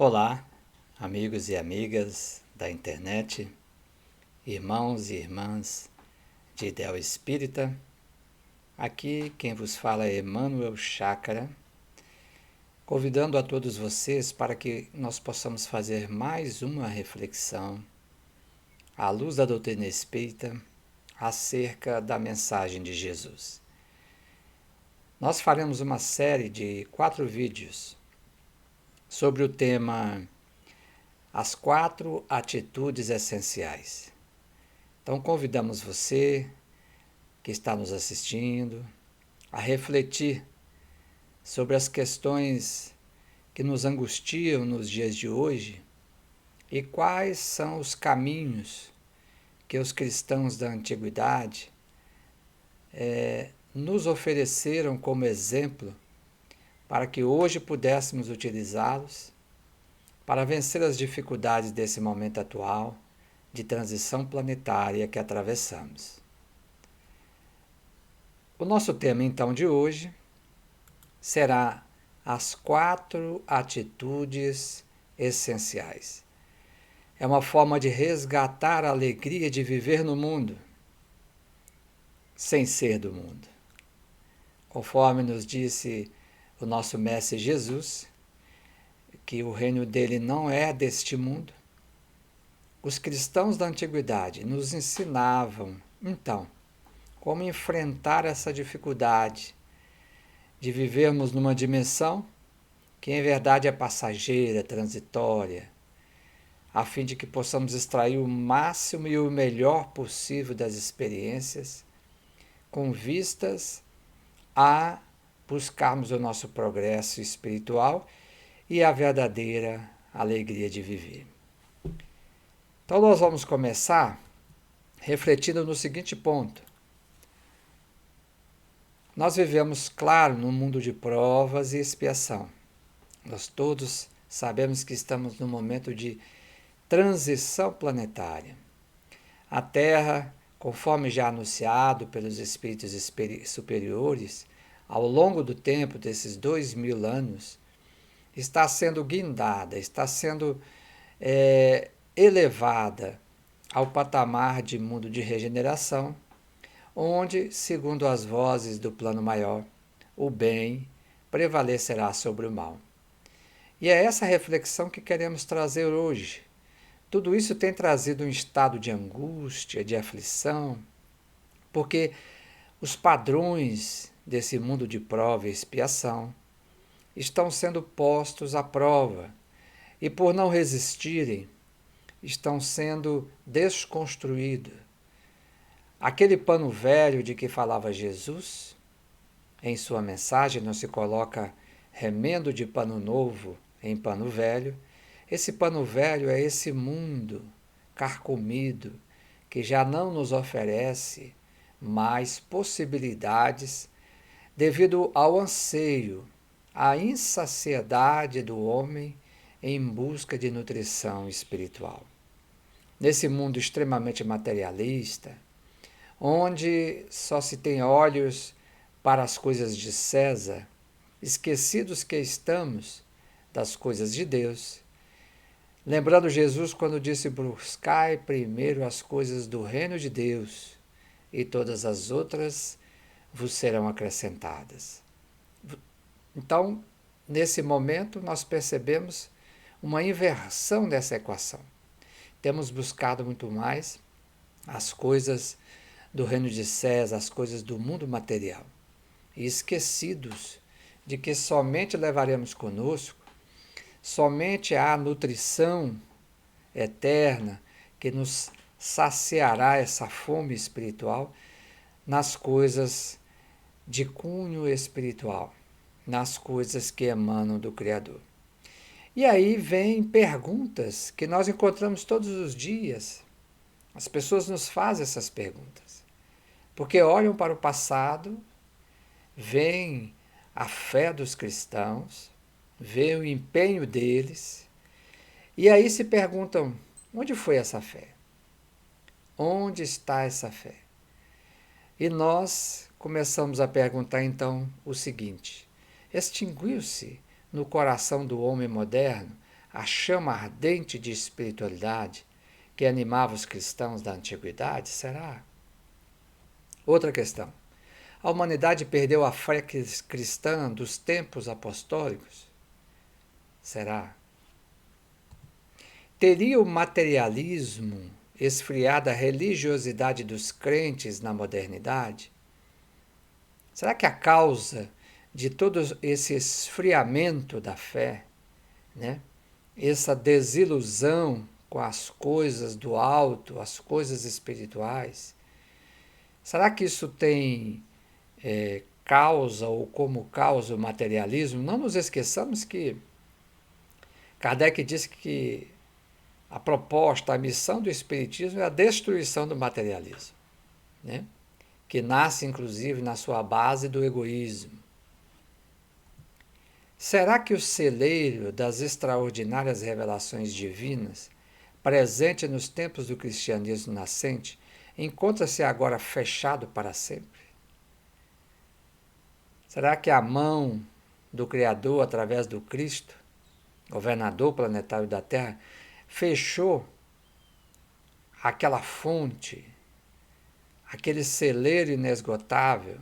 Olá, amigos e amigas da internet, irmãos e irmãs de Ideal Espírita. Aqui quem vos fala é Emmanuel Chácara, convidando a todos vocês para que nós possamos fazer mais uma reflexão à luz da doutrina espírita acerca da mensagem de Jesus. Nós faremos uma série de 4 vídeos sobre o tema As 4 atitudes essenciais. Então convidamos você que está nos assistindo a refletir sobre as questões que nos angustiam nos dias de hoje e quais são os caminhos que os cristãos da antiguidade nos ofereceram como exemplo para que hoje pudéssemos utilizá-los para vencer as dificuldades desse momento atual de transição planetária que atravessamos. O nosso tema, então, de hoje será as 4 atitudes essenciais. É uma forma de resgatar a alegria de viver no mundo, sem ser do mundo. Conforme nos disse o nosso Mestre Jesus, que o reino dele não é deste mundo, os cristãos da antiguidade nos ensinavam, então, como enfrentar essa dificuldade de vivermos numa dimensão que em verdade é passageira, transitória, a fim de que possamos extrair o máximo e o melhor possível das experiências, com vistas a buscarmos o nosso progresso espiritual e a verdadeira alegria de viver. Então nós vamos começar refletindo no seguinte ponto. Nós vivemos, claro, num mundo de provas e expiação. Nós todos sabemos que estamos num momento de transição planetária. A Terra, conforme já anunciado pelos espíritos superiores, ao longo do tempo desses 2000 anos, está sendo guindada, está sendo elevada ao patamar de mundo de regeneração, onde, segundo as vozes do plano maior, o bem prevalecerá sobre o mal. E é essa reflexão que queremos trazer hoje. Tudo isso tem trazido um estado de angústia, de aflição, porque os padrões desse mundo de prova e expiação estão sendo postos à prova e, por não resistirem, estão sendo desconstruídos. Aquele pano velho de que falava Jesus, em sua mensagem não se coloca remendo de pano novo em pano velho. Esse pano velho é esse mundo carcomido que já não nos oferece mais possibilidades devido ao anseio, à insaciedade do homem em busca de nutrição espiritual. Nesse mundo extremamente materialista, onde só se tem olhos para as coisas de César, esquecidos que estamos das coisas de Deus, lembrando Jesus quando disse: buscai primeiro as coisas do reino de Deus, e todas as outras vos serão acrescentadas. Então, nesse momento, nós percebemos uma inversão dessa equação. Temos buscado muito mais as coisas do reino de César, as coisas do mundo material, e esquecidos de que somente levaremos conosco somente a nutrição eterna que nos saciará essa fome espiritual nas coisas de cunho espiritual, nas coisas que emanam do Criador. E aí vem perguntas que nós encontramos todos os dias. As pessoas nos fazem essas perguntas, porque olham para o passado, veem a fé dos cristãos, veem o empenho deles, e aí se perguntam: onde foi essa fé? Onde está essa fé? E nós começamos a perguntar então o seguinte: extinguiu-se no coração do homem moderno a chama ardente de espiritualidade que animava os cristãos da antiguidade? Será? Outra questão. A humanidade perdeu a fé cristã dos tempos apostólicos? Será? Teria o materialismo esfriado a religiosidade dos crentes na modernidade? Será que a causa de todo esse esfriamento da fé, né? Essa desilusão com as coisas do alto, as coisas espirituais, será que isso tem causa ou como causa o materialismo? Não nos esqueçamos que Kardec disse que a proposta, a missão do Espiritismo é a destruição do materialismo, né? Que nasce inclusive na sua base do egoísmo. Será que o celeiro das extraordinárias revelações divinas, presente nos tempos do cristianismo nascente, encontra-se agora fechado para sempre? Será que a mão do Criador, através do Cristo, governador planetário da Terra, fechou aquela fonte, aquele celeiro inesgotável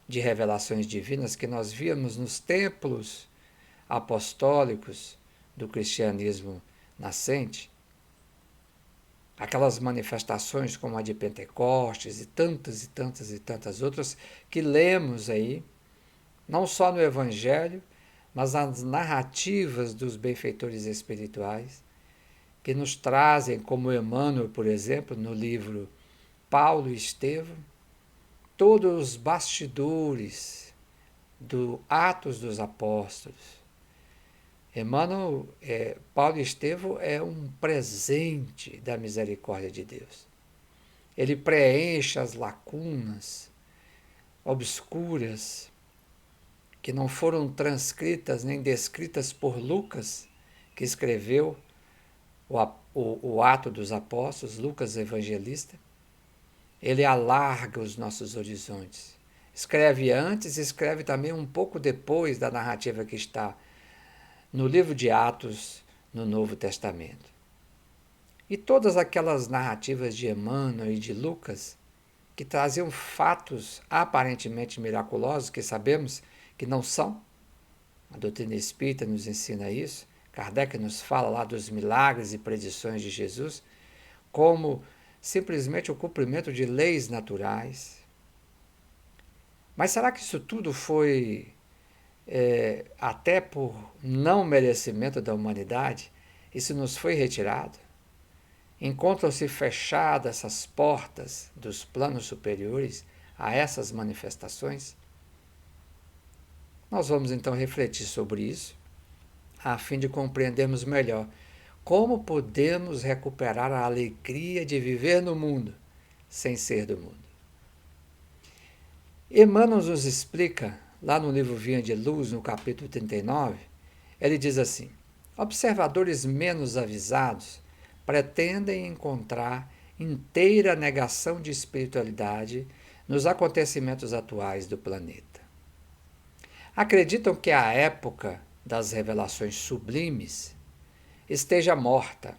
de revelações divinas que nós víamos nos templos apostólicos do cristianismo nascente? Aquelas manifestações como a de Pentecostes e tantas e tantas e tantas outras que lemos aí, não só no Evangelho, mas nas narrativas dos benfeitores espirituais, que nos trazem, como Emmanuel, por exemplo, no livro Paulo e Estevão, todos os bastidores do Atos dos Apóstolos. Emmanuel, Paulo e Estevão é um presente da misericórdia de Deus. Ele preenche as lacunas obscuras que não foram transcritas nem descritas por Lucas, que escreveu o Ato dos Apóstolos, Lucas Evangelista. Ele alarga os nossos horizontes. Escreve antes e escreve também um pouco depois da narrativa que está no livro de Atos, no Novo Testamento. E todas aquelas narrativas de Emmanuel e de Lucas, que traziam fatos aparentemente miraculosos, que sabemos que não são, a doutrina espírita nos ensina isso, Kardec nos fala lá dos milagres e predições de Jesus, como simplesmente o cumprimento de leis naturais. Mas será que isso tudo foi até por não merecimento da humanidade? Isso nos foi retirado? Encontram-se fechadas essas portas dos planos superiores a essas manifestações? Nós vamos então refletir sobre isso, a fim de compreendermos melhor como podemos recuperar a alegria de viver no mundo sem ser do mundo. Emmanuel nos explica, lá no livro Vinha de Luz, no capítulo 39, ele diz assim: observadores menos avisados pretendem encontrar inteira negação de espiritualidade nos acontecimentos atuais do planeta. Acreditam que a época das revelações sublimes esteja morta.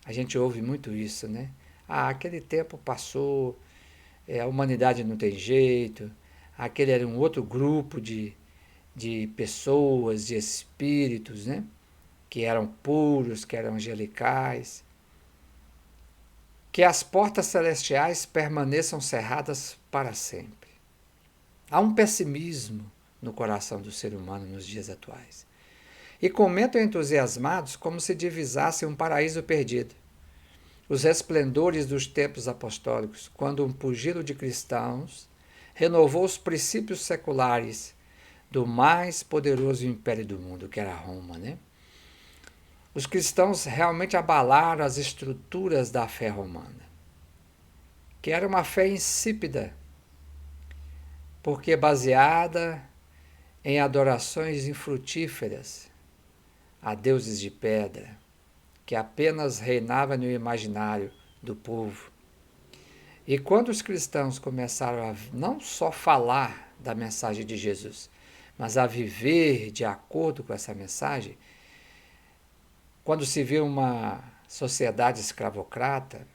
A gente ouve muito isso, né? Aquele tempo passou, a humanidade não tem jeito, aquele era um outro grupo de pessoas, de espíritos, né? Que eram puros, que eram angelicais. Que as portas celestiais permaneçam cerradas para sempre. Há um pessimismo no coração do ser humano nos dias atuais. E comentam entusiasmados como se divisassem um paraíso perdido. Os resplendores dos tempos apostólicos, quando um pugilo de cristãos renovou os princípios seculares do mais poderoso império do mundo, que era Roma, né? Os cristãos realmente abalaram as estruturas da fé romana, que era uma fé insípida, porque baseada em adorações infrutíferas a deuses de pedra, que apenas reinava no imaginário do povo. E quando os cristãos começaram a não só falar da mensagem de Jesus, mas a viver de acordo com essa mensagem, quando se viu uma sociedade escravocrata,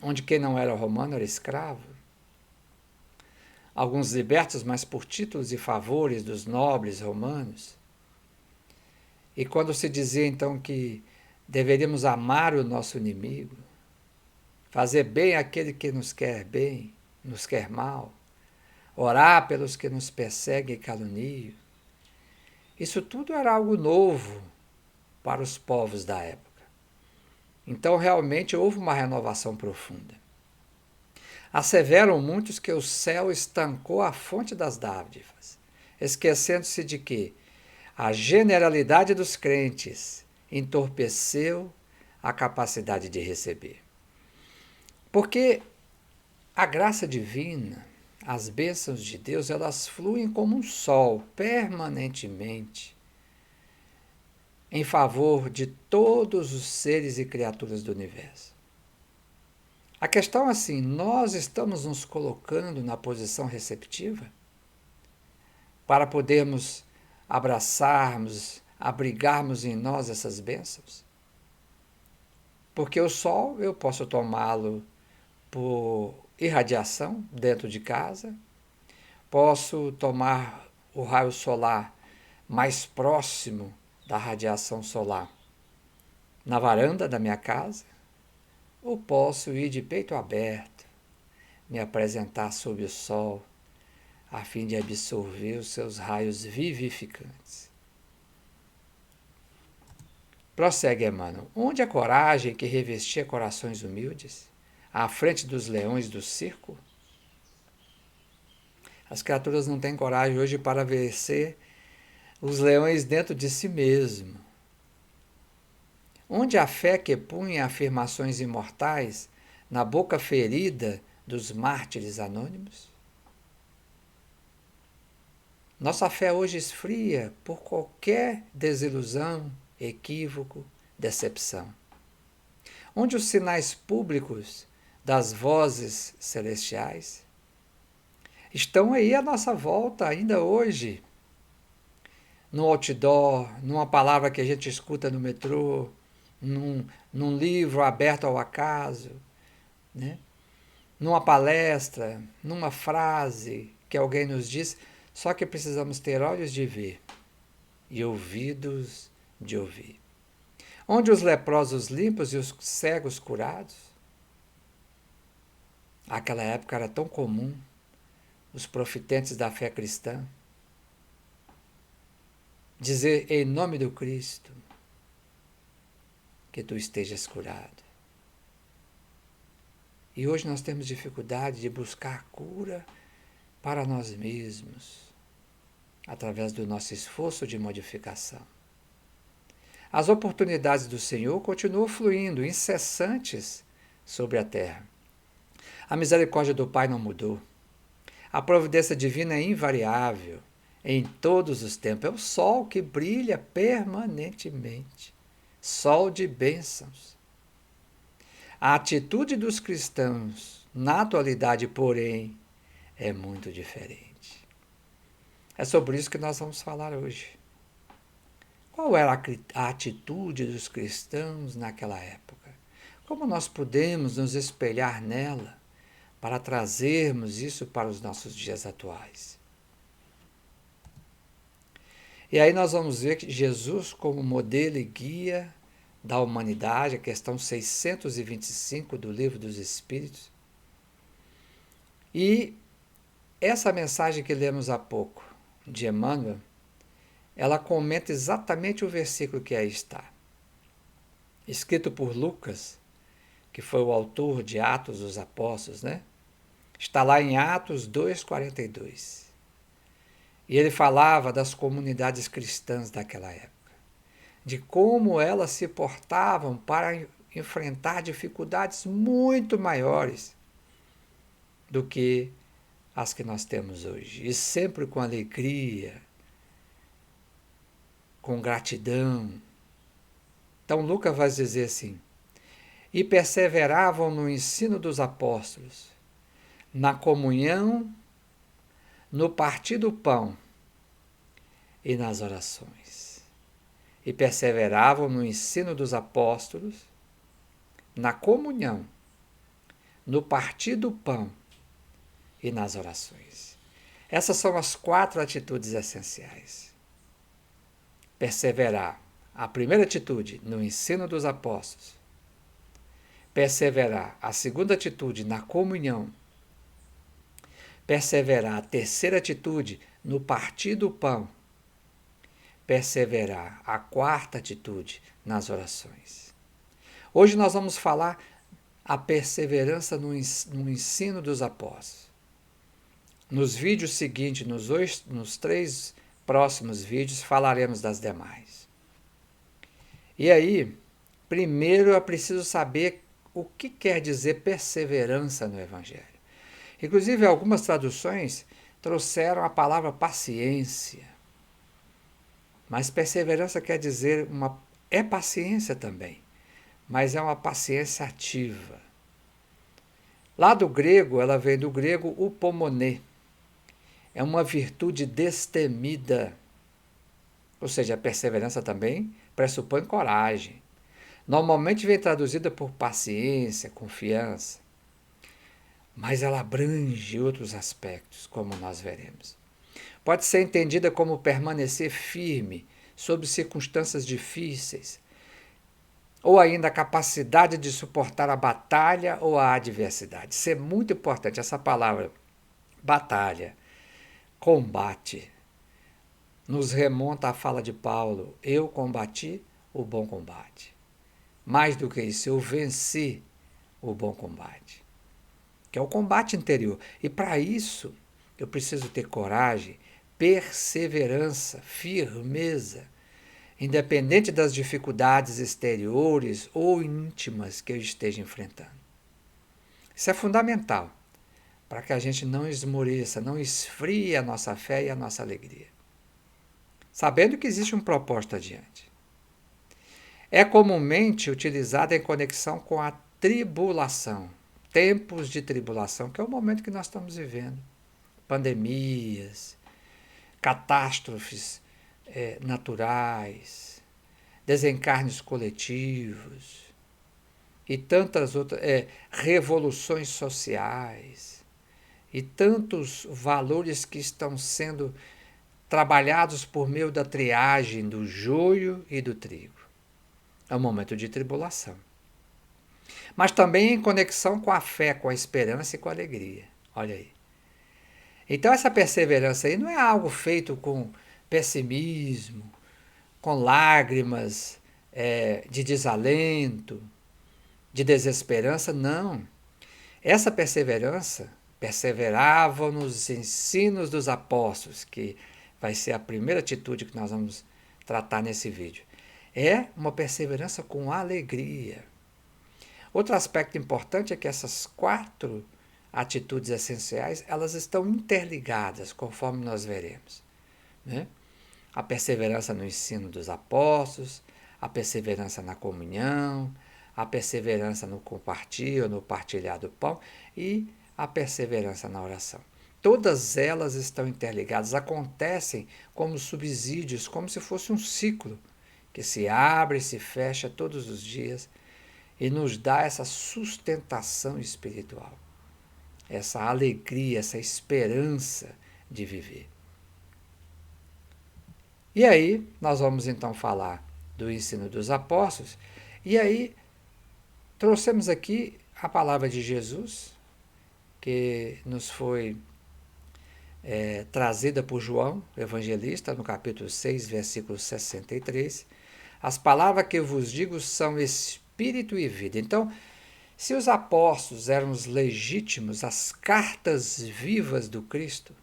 onde quem não era romano era escravo, alguns libertos, mas por títulos e favores dos nobres romanos, e quando se dizia então que deveríamos amar o nosso inimigo, fazer bem àquele que nos quer bem, nos quer mal, orar pelos que nos perseguem e caluniam, isso tudo era algo novo para os povos da época. Então, realmente, houve uma renovação profunda. Asseveram muitos que o céu estancou a fonte das dádivas, esquecendo-se de que a generalidade dos crentes entorpeceu a capacidade de receber. Porque a graça divina, as bênçãos de Deus, elas fluem como um sol, permanentemente, em favor de todos os seres e criaturas do universo. A questão é assim, nós estamos nos colocando na posição receptiva para podermos abraçarmos, abrigarmos em nós essas bênçãos? Porque o sol eu posso tomá-lo por irradiação dentro de casa, posso tomar o raio solar mais próximo da radiação solar na varanda da minha casa, ou posso ir de peito aberto, me apresentar sob o sol, a fim de absorver os seus raios vivificantes. Prossegue Emmanuel. Onde a coragem que revestia corações humildes, à frente dos leões do circo? As criaturas não têm coragem hoje para vencer os leões dentro de si mesmo. Onde a fé que punha afirmações imortais na boca ferida dos mártires anônimos? Nossa fé hoje esfria por qualquer desilusão, equívoco, decepção. Onde os sinais públicos das vozes celestiais estão aí à nossa volta ainda hoje, no outdoor, numa palavra que a gente escuta no metrô, num livro aberto ao acaso, né? Numa palestra, numa frase que alguém nos diz, só que precisamos ter olhos de ver e ouvidos de ouvir. Onde os leprosos limpos e os cegos curados? Aquela época era tão comum, os profetantes da fé cristã dizer em nome do Cristo que tu estejas curado. E hoje nós temos dificuldade de buscar cura para nós mesmos, através do nosso esforço de modificação. As oportunidades do Senhor continuam fluindo, incessantes, sobre a terra. A misericórdia do Pai não mudou. A providência divina é invariável em todos os tempos. É o sol que brilha permanentemente. Sol de bênçãos. A atitude dos cristãos, na atualidade, porém, é muito diferente. É sobre isso que nós vamos falar hoje. Qual era a atitude dos cristãos naquela época? Como nós podemos nos espelhar nela para trazermos isso para os nossos dias atuais? E aí nós vamos ver que Jesus como modelo e guia da humanidade, a questão 625 do Livro dos Espíritos. E essa mensagem que lemos há pouco, de Emmanuel, ela comenta exatamente o versículo que aí está. Escrito por Lucas, que foi o autor de Atos dos Apóstolos, né? Está lá em Atos 2,42. E ele falava das comunidades cristãs daquela época, de como elas se portavam para enfrentar dificuldades muito maiores do que as que nós temos hoje. E sempre com alegria, com gratidão. Então Lucas vai dizer assim: e perseveravam no ensino dos apóstolos, na comunhão, no partir do pão e nas orações. e perseveravam no ensino dos apóstolos, na comunhão, no partir do pão e nas orações. Essas são as 4 atitudes essenciais. Perseverar. A primeira atitude, no ensino dos apóstolos. Perseverar. A segunda atitude, na comunhão. Perseverar. A terceira atitude, no partir do pão. Perseverar. A quarta atitude, nas orações. Hoje nós vamos falar a perseverança no ensino dos apóstolos. Nos vídeos seguintes, nos 3 próximos vídeos, falaremos das demais. E aí, primeiro é preciso saber o que quer dizer perseverança no Evangelho. Inclusive, algumas traduções trouxeram a palavra paciência. Mas perseverança quer dizer é paciência também, mas é uma paciência ativa. Lá do grego, ela vem do grego upomoné. É uma virtude destemida. Ou seja, a perseverança também pressupõe coragem. Normalmente vem traduzida por paciência, confiança. Mas ela abrange outros aspectos, como nós veremos. Pode ser entendida como permanecer firme sob circunstâncias difíceis, ou ainda a capacidade de suportar a batalha ou a adversidade. Isso é muito importante, essa palavra, batalha, combate. Nos remonta à fala de Paulo: eu combati o bom combate. Mais do que isso, eu venci o bom combate, que é o combate interior. E para isso, eu preciso ter coragem, perseverança, firmeza, independente das dificuldades exteriores ou íntimas que eu esteja enfrentando. Isso é fundamental para que a gente não esmoreça, não esfrie a nossa fé e a nossa alegria, sabendo que existe um propósito adiante. É comumente utilizada em conexão com a tribulação, tempos de tribulação, que é o momento que nós estamos vivendo. Pandemias, catástrofes naturais, desencarnes coletivos e tantas outras, revoluções sociais e tantos valores que estão sendo trabalhados por meio da triagem do joio e do trigo. É um momento de tribulação. Mas também em conexão com a fé, com a esperança e com a alegria. Olha aí. Então essa perseverança aí não é algo feito com pessimismo, com lágrimas de desalento, de desesperança, não. Essa perseverança, perseveravam nos ensinos dos apóstolos, que vai ser a primeira atitude que nós vamos tratar nesse vídeo. É uma perseverança com alegria. Outro aspecto importante é que essas 4 atitudes essenciais, elas estão interligadas, conforme nós veremos, né? A perseverança no ensino dos apóstolos, a perseverança na comunhão, a perseverança no compartilhar, no partilhar do pão e a perseverança na oração. Todas elas estão interligadas, acontecem como subsídios, como se fosse um ciclo que se abre e se fecha todos os dias e nos dá essa sustentação espiritual, essa alegria, essa esperança de viver. E aí, nós vamos então falar do ensino dos apóstolos, e aí trouxemos aqui a palavra de Jesus, que nos foi trazida por João, evangelista, no capítulo 6, versículo 63. As palavras que eu vos digo são espírito e vida. Então, se os apóstolos eram os legítimos, as cartas vivas do Cristo,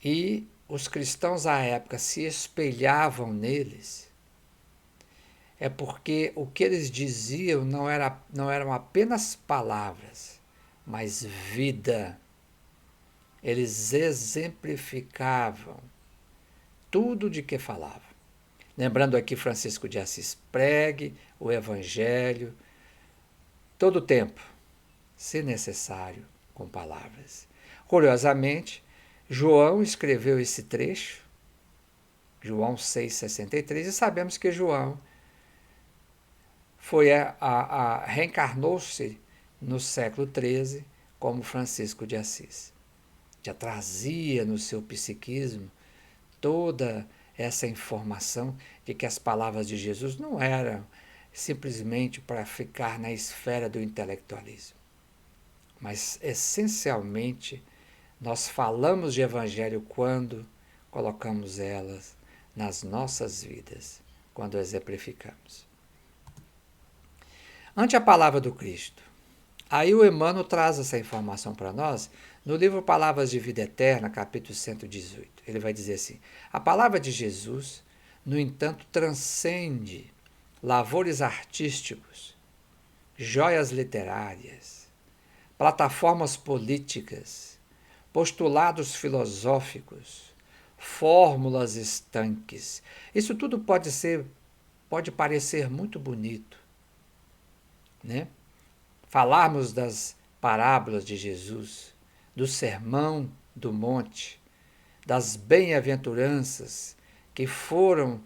e os cristãos à época se espelhavam neles, é porque o que eles diziam não eram apenas palavras, mas vida. Eles exemplificavam tudo de que falavam. Lembrando aqui Francisco de Assis: pregue o Evangelho todo o tempo, se necessário, com palavras. Curiosamente, João escreveu esse trecho João 6,63, e sabemos que João reencarnou-se no século XIII como Francisco de Assis. Já trazia no seu psiquismo toda essa informação de que as palavras de Jesus não eram simplesmente para ficar na esfera do intelectualismo, mas essencialmente nós falamos de evangelho quando colocamos elas nas nossas vidas, quando exemplificamos. Ante a palavra do Cristo, aí o Emmanuel traz essa informação para nós no livro Palavras de Vida Eterna, capítulo 118. Ele vai dizer assim: a palavra de Jesus, no entanto, transcende lavores artísticos, joias literárias, plataformas políticas, postulados filosóficos, fórmulas estanques. Isso tudo pode parecer muito bonito, né? Falarmos das parábolas de Jesus, do Sermão do Monte, das bem-aventuranças que foram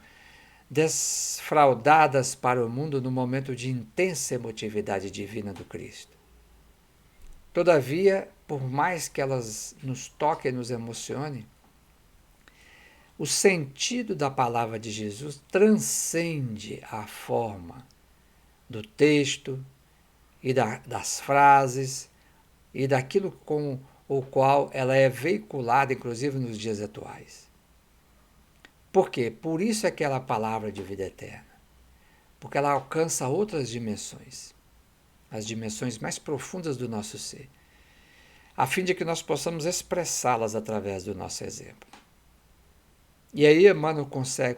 desfraudadas para o mundo no momento de intensa emotividade divina do Cristo. Todavia, por mais que elas nos toquem e nos emocionem, o sentido da palavra de Jesus transcende a forma do texto e das frases e daquilo com o qual ela é veiculada, inclusive nos dias atuais. Por quê? Por isso é aquela palavra de vida eterna. Porque ela alcança outras dimensões, as dimensões mais profundas do nosso ser, a fim de que nós possamos expressá-las através do nosso exemplo. E aí Emmanuel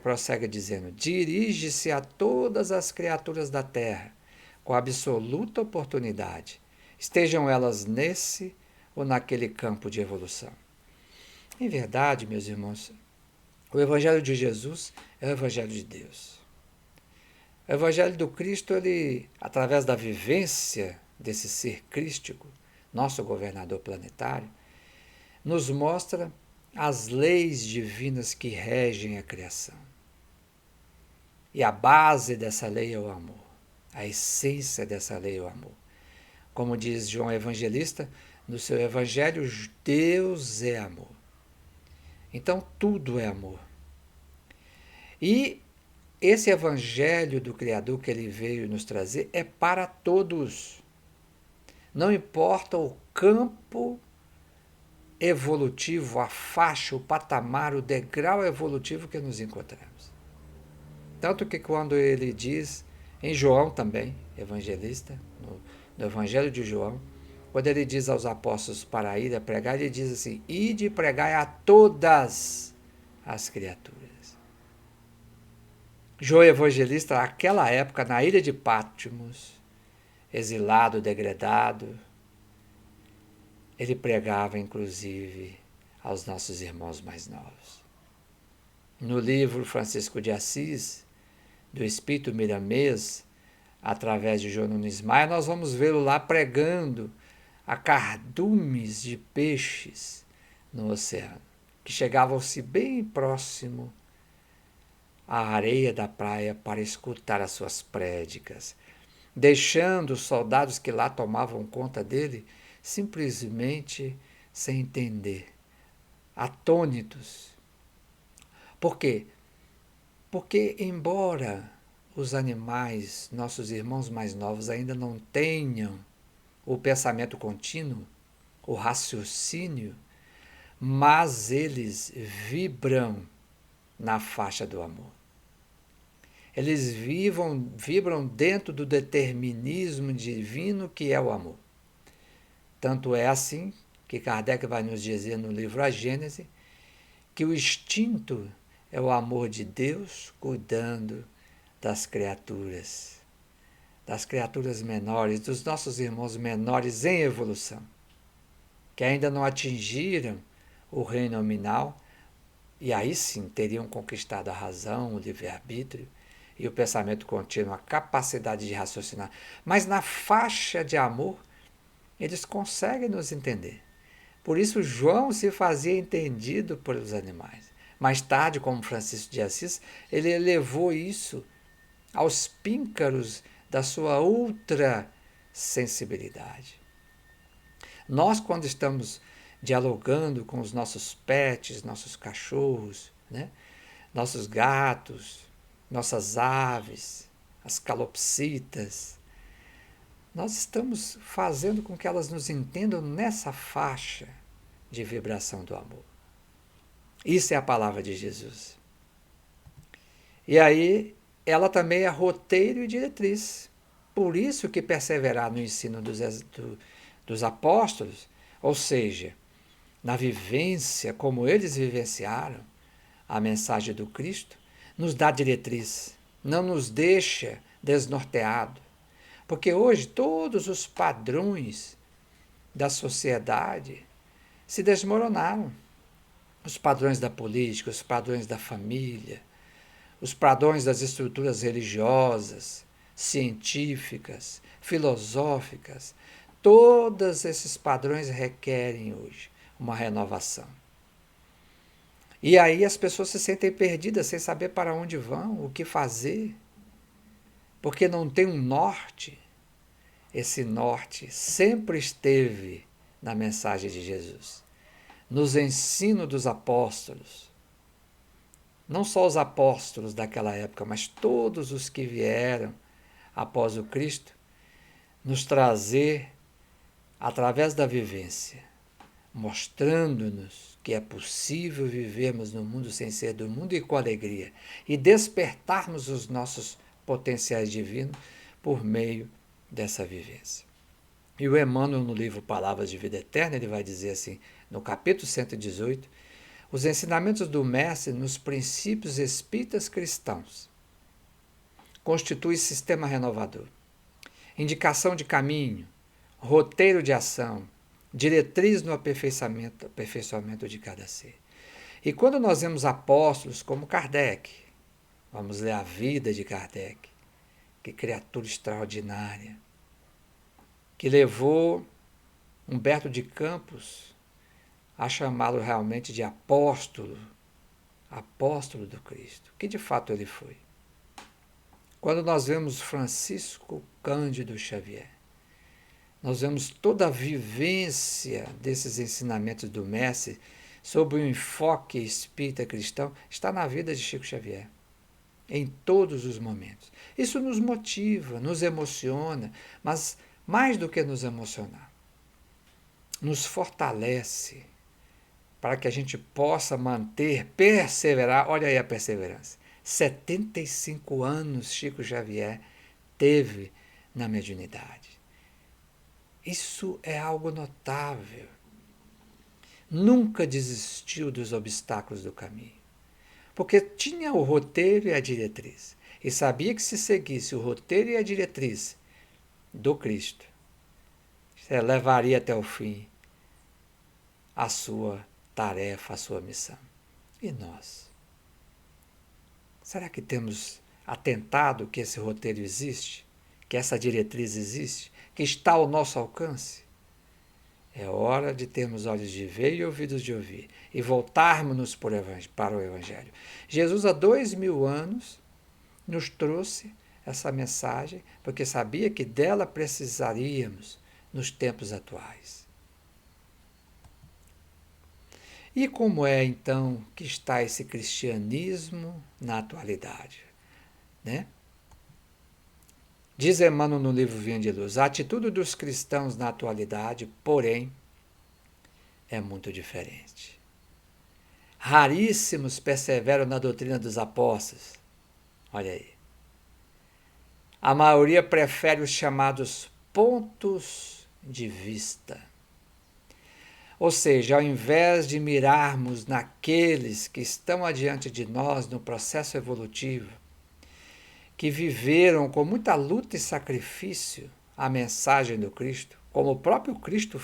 prossegue dizendo: dirige-se a todas as criaturas da terra com absoluta oportunidade, estejam elas nesse ou naquele campo de evolução. Em verdade, meus irmãos, o Evangelho de Jesus é o Evangelho de Deus. O Evangelho do Cristo, ele, através da vivência desse ser crístico, nosso governador planetário, nos mostra as leis divinas que regem a criação. E a base dessa lei é o amor. A essência dessa lei é o amor. Como diz João Evangelista, no seu Evangelho, Deus é amor. Então, tudo é amor. E esse Evangelho do Criador que ele veio nos trazer é para todos. Não importa o campo evolutivo, a faixa, o patamar, o degrau evolutivo que nos encontramos. Tanto que quando ele diz, em João também, evangelista, no Evangelho de João, quando ele diz aos apóstolos para ir a pregar, ele diz assim: ide e pregai a todas as criaturas. João Evangelista, naquela época, na ilha de Patmos, exilado, degradado, ele pregava, inclusive, aos nossos irmãos mais novos. No livro Francisco de Assis, do Espírito Miramês, através de João Nunes Maia, nós vamos vê-lo lá pregando a cardumes de peixes no oceano, que chegavam-se bem próximo à areia da praia para escutar as suas prédicas, deixando os soldados que lá tomavam conta dele simplesmente sem entender, atônitos. Por quê? Porque, embora os animais, nossos irmãos mais novos, ainda não tenham o pensamento contínuo, o raciocínio, mas eles vibram na faixa do amor. Eles vibram dentro do determinismo divino que é o amor. Tanto é assim que Kardec vai nos dizer no livro A Gênese que o instinto é o amor de Deus cuidando das criaturas menores, dos nossos irmãos menores em evolução, que ainda não atingiram o reino nominal, e aí sim teriam conquistado a razão, o livre-arbítrio e o pensamento contínuo, a capacidade de raciocinar. Mas na faixa de amor, eles conseguem nos entender. Por isso João se fazia entendido pelos animais, Mais tarde, como Francisco de Assis, ele elevou isso aos píncaros da sua ultra sensibilidade. Nós, quando estamos dialogando com os nossos pets, nossos cachorros, né? Nossos gatos, nossas aves, as calopsitas, nós estamos fazendo com que elas nos entendam nessa faixa de vibração do amor. Isso é a palavra de Jesus. E aí, ela também é roteiro e diretriz. Por isso que perseverar no ensino dos apóstolos, ou seja, na vivência como eles vivenciaram a mensagem do Cristo, nos dá diretriz, não nos deixa desnorteado. Porque hoje todos os padrões da sociedade se desmoronaram. Os padrões da política, os padrões da família, os padrões das estruturas religiosas, científicas, filosóficas, todos esses padrões requerem hoje uma renovação. E aí as pessoas se sentem perdidas, sem saber para onde vão, o que fazer, porque não tem um norte. Esse norte sempre esteve na mensagem de Jesus, nos ensinos dos apóstolos. Não só os apóstolos daquela época, mas todos os que vieram após o Cristo, nos trazer, através da vivência, mostrando-nos que é possível vivermos no mundo sem ser do mundo e com alegria, e despertarmos os nossos potenciais divinos por meio dessa vivência. E o Emmanuel, no livro Palavras de Vida Eterna, ele vai dizer assim, no capítulo 118, os ensinamentos do Mestre nos princípios espíritas cristãos constituem sistema renovador, indicação de caminho, roteiro de ação, diretriz no aperfeiçoamento de cada ser. E quando nós vemos apóstolos como Kardec, vamos ler a vida de Kardec, que criatura extraordinária, que levou Humberto de Campos a chamá-lo realmente de apóstolo, apóstolo do Cristo, que de fato ele foi. Quando nós vemos Francisco Cândido Xavier, nós vemos toda a vivência desses ensinamentos do Mestre sob o enfoque espírita cristão, está na vida de Chico Xavier, em todos os momentos. Isso nos motiva, nos emociona, mas mais do que nos emocionar, nos fortalece para que a gente possa manter, perseverar. Olha aí a perseverança. 75 anos Chico Xavier teve na mediunidade. Isso é algo notável. Nunca desistiu dos obstáculos do caminho, porque tinha o roteiro e a diretriz, e sabia que se seguisse o roteiro e a diretriz do Cristo, levaria até o fim a sua tarefa, a sua missão. E nós? Será que temos atentado que esse roteiro existe? Que essa diretriz existe? Que está ao nosso alcance? É hora de termos olhos de ver e ouvidos de ouvir, e voltarmos-nos para o Evangelho. Jesus, há 2000 anos, nos trouxe essa mensagem, porque sabia que dela precisaríamos nos tempos atuais. E como é, então, que está esse cristianismo na atualidade? Né? Diz Emmanuel no livro Vinha de Luz, a atitude dos cristãos na atualidade, porém, é muito diferente. Raríssimos perseveram na doutrina dos apóstolos. Olha aí. A maioria prefere os chamados pontos de vista. Ou seja, ao invés de mirarmos naqueles que estão adiante de nós no processo evolutivo, que viveram com muita luta e sacrifício a mensagem do Cristo, como o próprio Cristo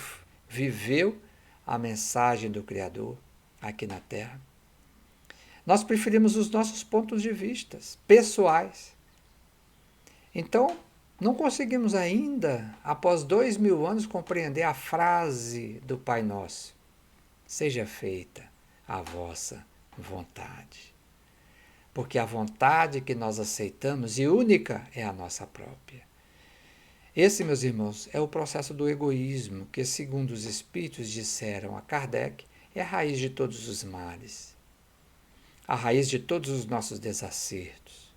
viveu a mensagem do Criador aqui na Terra, nós preferimos os nossos pontos de vista pessoais. Então, não conseguimos ainda, após 2000 anos, compreender a frase do Pai Nosso: seja feita a vossa vontade. Porque a vontade que nós aceitamos e única é a nossa própria. Esse, meus irmãos, é o processo do egoísmo que, segundo os espíritos disseram a Kardec, é a raiz de todos os males, a raiz de todos os nossos desacertos.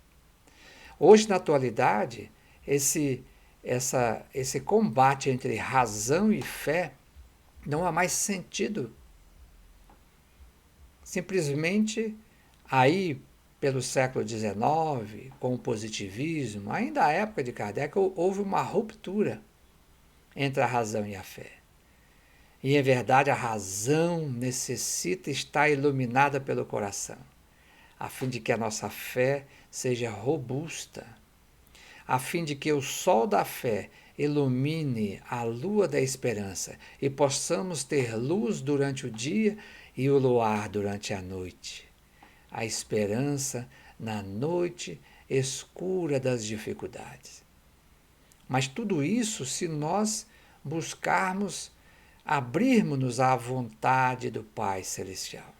Hoje, na atualidade, esse combate entre razão e fé não há mais sentido. Simplesmente, aí, pelo século XIX, com o positivismo, ainda à época de Kardec, houve uma ruptura entre a razão e a fé. E, em verdade, a razão necessita estar iluminada pelo coração, a fim de que a nossa fé seja robusta, a fim de que o sol da fé ilumine a lua da esperança e possamos ter luz durante o dia e o luar durante a noite. A esperança na noite escura das dificuldades. Mas tudo isso se nós buscarmos abrirmos-nos à vontade do Pai Celestial.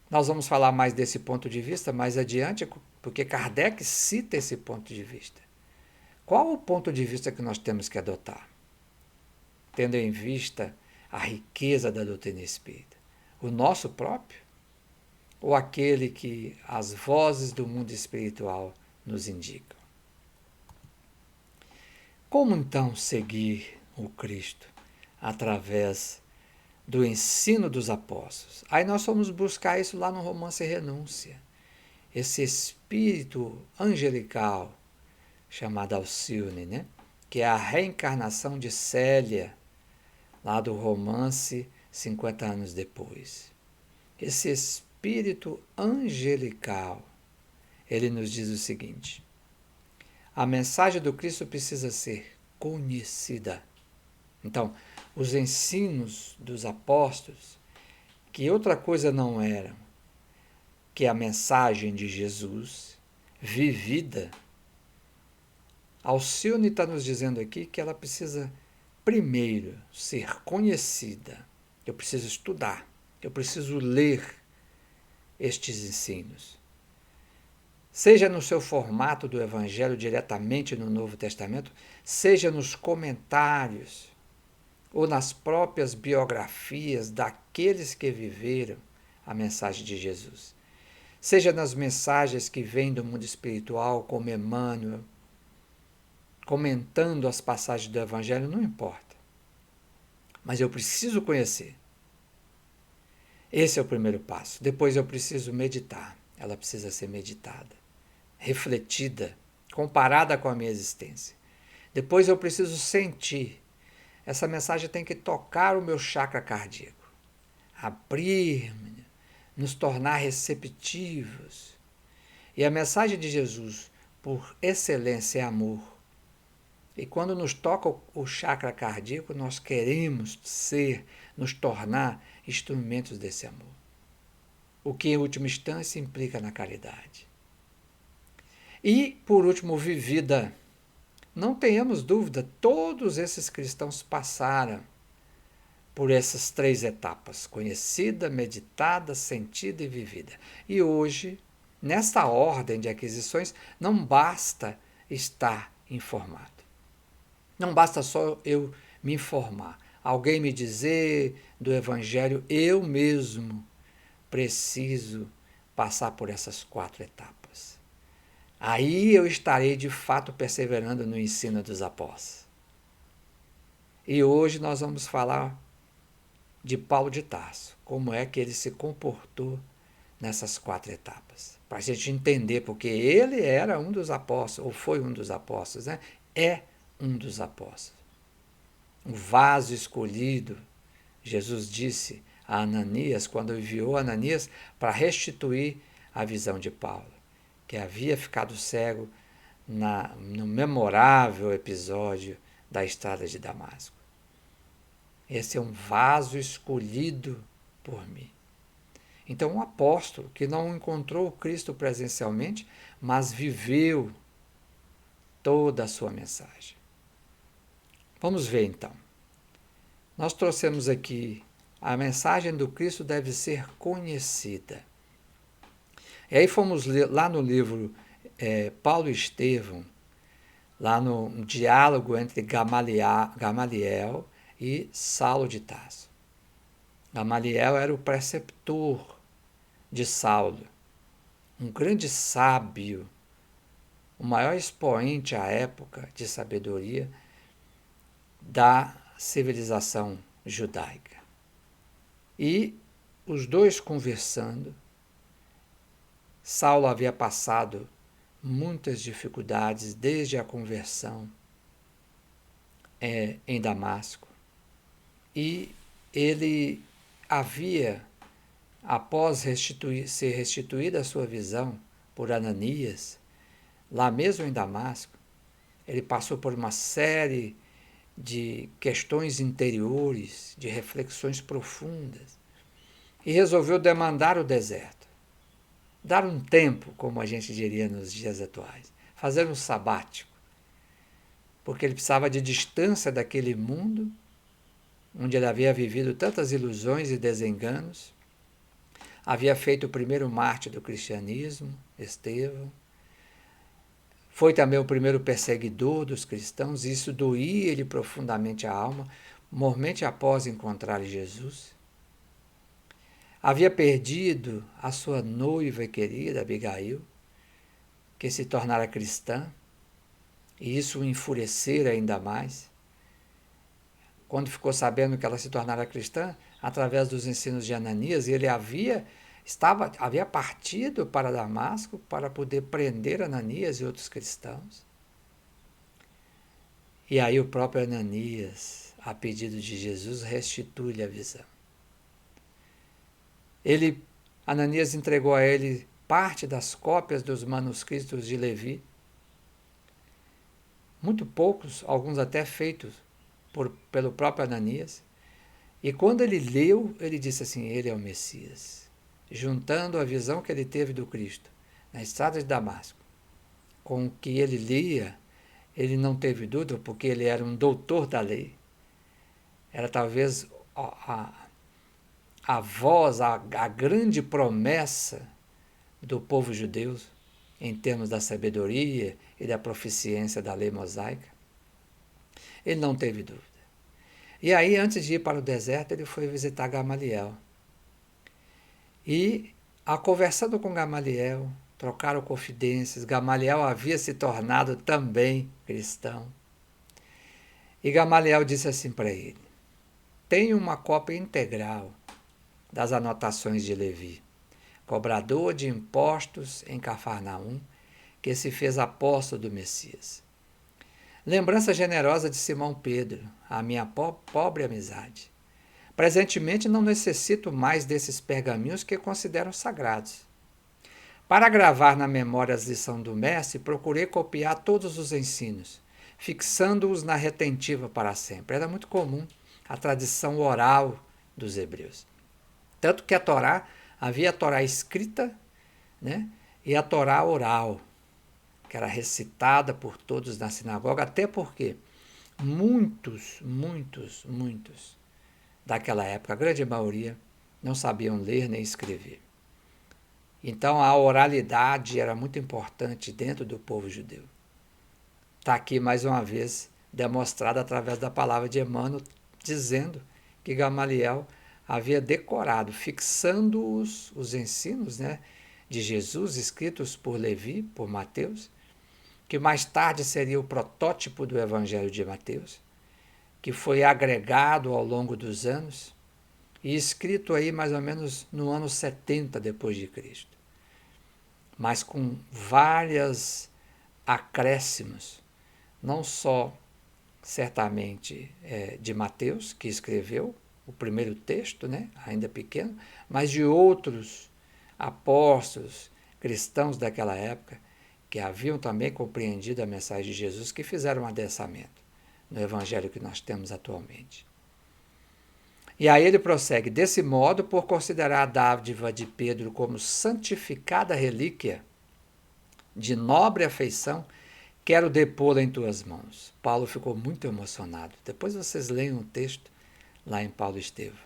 Nós vamos falar mais desse ponto de vista mais adiante, porque Kardec cita esse ponto de vista. Qual o ponto de vista que nós temos que adotar? Tendo em vista a riqueza da doutrina espírita. O nosso próprio? Ou aquele que as vozes do mundo espiritual nos indicam? Como então seguir o Cristo? Através do ensino dos apóstolos. Aí nós fomos buscar isso lá no romance Renúncia. Esse espírito angelical, chamado Alcione, né? Que é a reencarnação de Célia, lá do romance 50 anos depois. Esse espírito angelical, ele nos diz o seguinte: a mensagem do Cristo precisa ser conhecida. Então, os ensinos dos apóstolos, que outra coisa não eram que a mensagem de Jesus vivida, Alcione está nos dizendo aqui que ela precisa primeiro ser conhecida. Eu preciso estudar, eu preciso ler estes ensinos. Seja no seu formato do Evangelho diretamente no Novo Testamento, seja nos comentários ou nas próprias biografias daqueles que viveram a mensagem de Jesus. Seja nas mensagens que vêm do mundo espiritual, como Emmanuel, comentando as passagens do Evangelho, não importa. Mas eu preciso conhecer. Esse é o primeiro passo. Depois eu preciso meditar. Ela precisa ser meditada, refletida, comparada com a minha existência. Depois eu preciso sentir. Essa mensagem tem que tocar o meu chakra cardíaco, abrir-me, nos tornar receptivos. E a mensagem de Jesus, por excelência, é amor. E quando nos toca o chakra cardíaco, nós queremos nos tornar instrumentos desse amor. O que, em última instância, implica na caridade. E, por último, vivida. Não tenhamos dúvida, todos esses cristãos passaram por essas 3 etapas: conhecida, meditada, sentida e vivida. E hoje, nesta ordem de aquisições, não basta estar informado. Não basta só eu me informar, alguém me dizer do Evangelho, eu mesmo preciso passar por essas 4 etapas. Aí eu estarei de fato perseverando no ensino dos apóstolos. E hoje nós vamos falar de Paulo de Tarso, como é que ele se comportou nessas 4 etapas. Para a gente entender, porque ele era um dos apóstolos, ou foi um dos apóstolos, né? É um dos apóstolos. Um vaso escolhido, Jesus disse a Ananias, quando enviou Ananias para restituir a visão de Paulo, que havia ficado cego no memorável episódio da estrada de Damasco. Esse é um vaso escolhido por mim. Então, um apóstolo que não encontrou o Cristo presencialmente, mas viveu toda a sua mensagem. Vamos ver então. Nós trouxemos aqui: a mensagem do Cristo deve ser conhecida. E aí fomos lá no livro Paulo e Estevão, lá no diálogo entre Gamaliel e Saulo de Tarso. Gamaliel era o preceptor de Saulo, um grande sábio, o maior expoente à época de sabedoria da civilização judaica. E os dois conversando, Saulo havia passado muitas dificuldades desde a conversão em Damasco, e ele havia, após ser restituída a sua visão por Ananias, lá mesmo em Damasco, ele passou por uma série de questões interiores, de reflexões profundas, e resolveu demandar o deserto. Dar um tempo, como a gente diria nos dias atuais, fazer um sabático, porque ele precisava de distância daquele mundo onde ele havia vivido tantas ilusões e desenganos, havia feito o primeiro mártir do cristianismo, Estevão, foi também o primeiro perseguidor dos cristãos, e isso doía-lhe profundamente a alma, mormente após encontrar Jesus. Havia perdido a sua noiva e querida, Abigail, que se tornara cristã, e isso o enfurecera ainda mais. Quando ficou sabendo que ela se tornara cristã, através dos ensinos de Ananias, ele havia partido para Damasco para poder prender Ananias e outros cristãos. E aí o próprio Ananias, a pedido de Jesus, restitui-lhe a visão. Ananias entregou a ele parte das cópias dos manuscritos de Levi, muito poucos, alguns até feitos pelo próprio Ananias, e quando ele leu, ele disse assim: ele é o Messias, juntando a visão que ele teve do Cristo na estrada de Damasco com o que ele lia. Ele não teve dúvida, porque ele era um doutor da lei, era talvez a voz, a grande promessa do povo judeu em termos da sabedoria e da proficiência da lei mosaica. Ele não teve dúvida. E aí, antes de ir para o deserto, ele foi visitar Gamaliel. E, conversando com Gamaliel, trocaram confidências. Gamaliel havia se tornado também cristão. E Gamaliel disse assim para ele: tenho uma cópia integral das anotações de Levi, cobrador de impostos em Cafarnaum, que se fez apóstolo do Messias. Lembrança generosa de Simão Pedro, a minha pobre amizade. Presentemente não necessito mais desses pergaminhos que considero sagrados. Para gravar na memória as lições do mestre, procurei copiar todos os ensinos, fixando-os na retentiva para sempre. Era muito comum a tradição oral dos hebreus. Tanto que havia a Torá escrita, né, e a Torá oral, que era recitada por todos na sinagoga, até porque muitos daquela época, a grande maioria, não sabiam ler nem escrever. Então a oralidade era muito importante dentro do povo judeu. Está aqui mais uma vez demonstrado através da palavra de Emmanuel, dizendo que Gamaliel havia decorado, fixando os ensinos, né, de Jesus, escritos por Levi, por Mateus, que mais tarde seria o protótipo do Evangelho de Mateus, que foi agregado ao longo dos anos e escrito aí mais ou menos no ano 70 depois de Cristo, mas com várias acréscimos, não só certamente de Mateus, que escreveu o primeiro texto, né, ainda pequeno, mas de outros apóstolos cristãos daquela época, que haviam também compreendido a mensagem de Jesus, que fizeram um adensamento no evangelho que nós temos atualmente. E aí ele prossegue: desse modo, por considerar a dádiva de Pedro como santificada relíquia de nobre afeição, quero depô-la em tuas mãos. Paulo ficou muito emocionado. Depois vocês leiam o texto lá em Paulo e Estevão,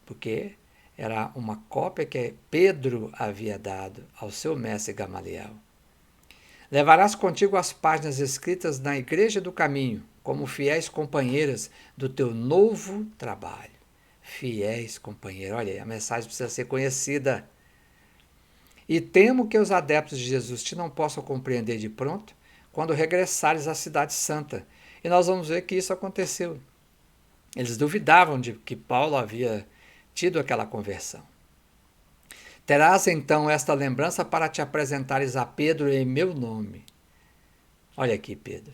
porque era uma cópia que Pedro havia dado ao seu mestre Gamaliel. Levarás contigo as páginas escritas na Igreja do Caminho, como fiéis companheiras do teu novo trabalho. Fiéis companheiros. Olha aí, a mensagem precisa ser conhecida. E temo que os adeptos de Jesus te não possam compreender de pronto quando regressares à cidade santa. E nós vamos ver que isso aconteceu. Eles duvidavam de que Paulo havia tido aquela conversão. Terás então esta lembrança para te apresentares a Pedro em meu nome. Olha aqui, Pedro.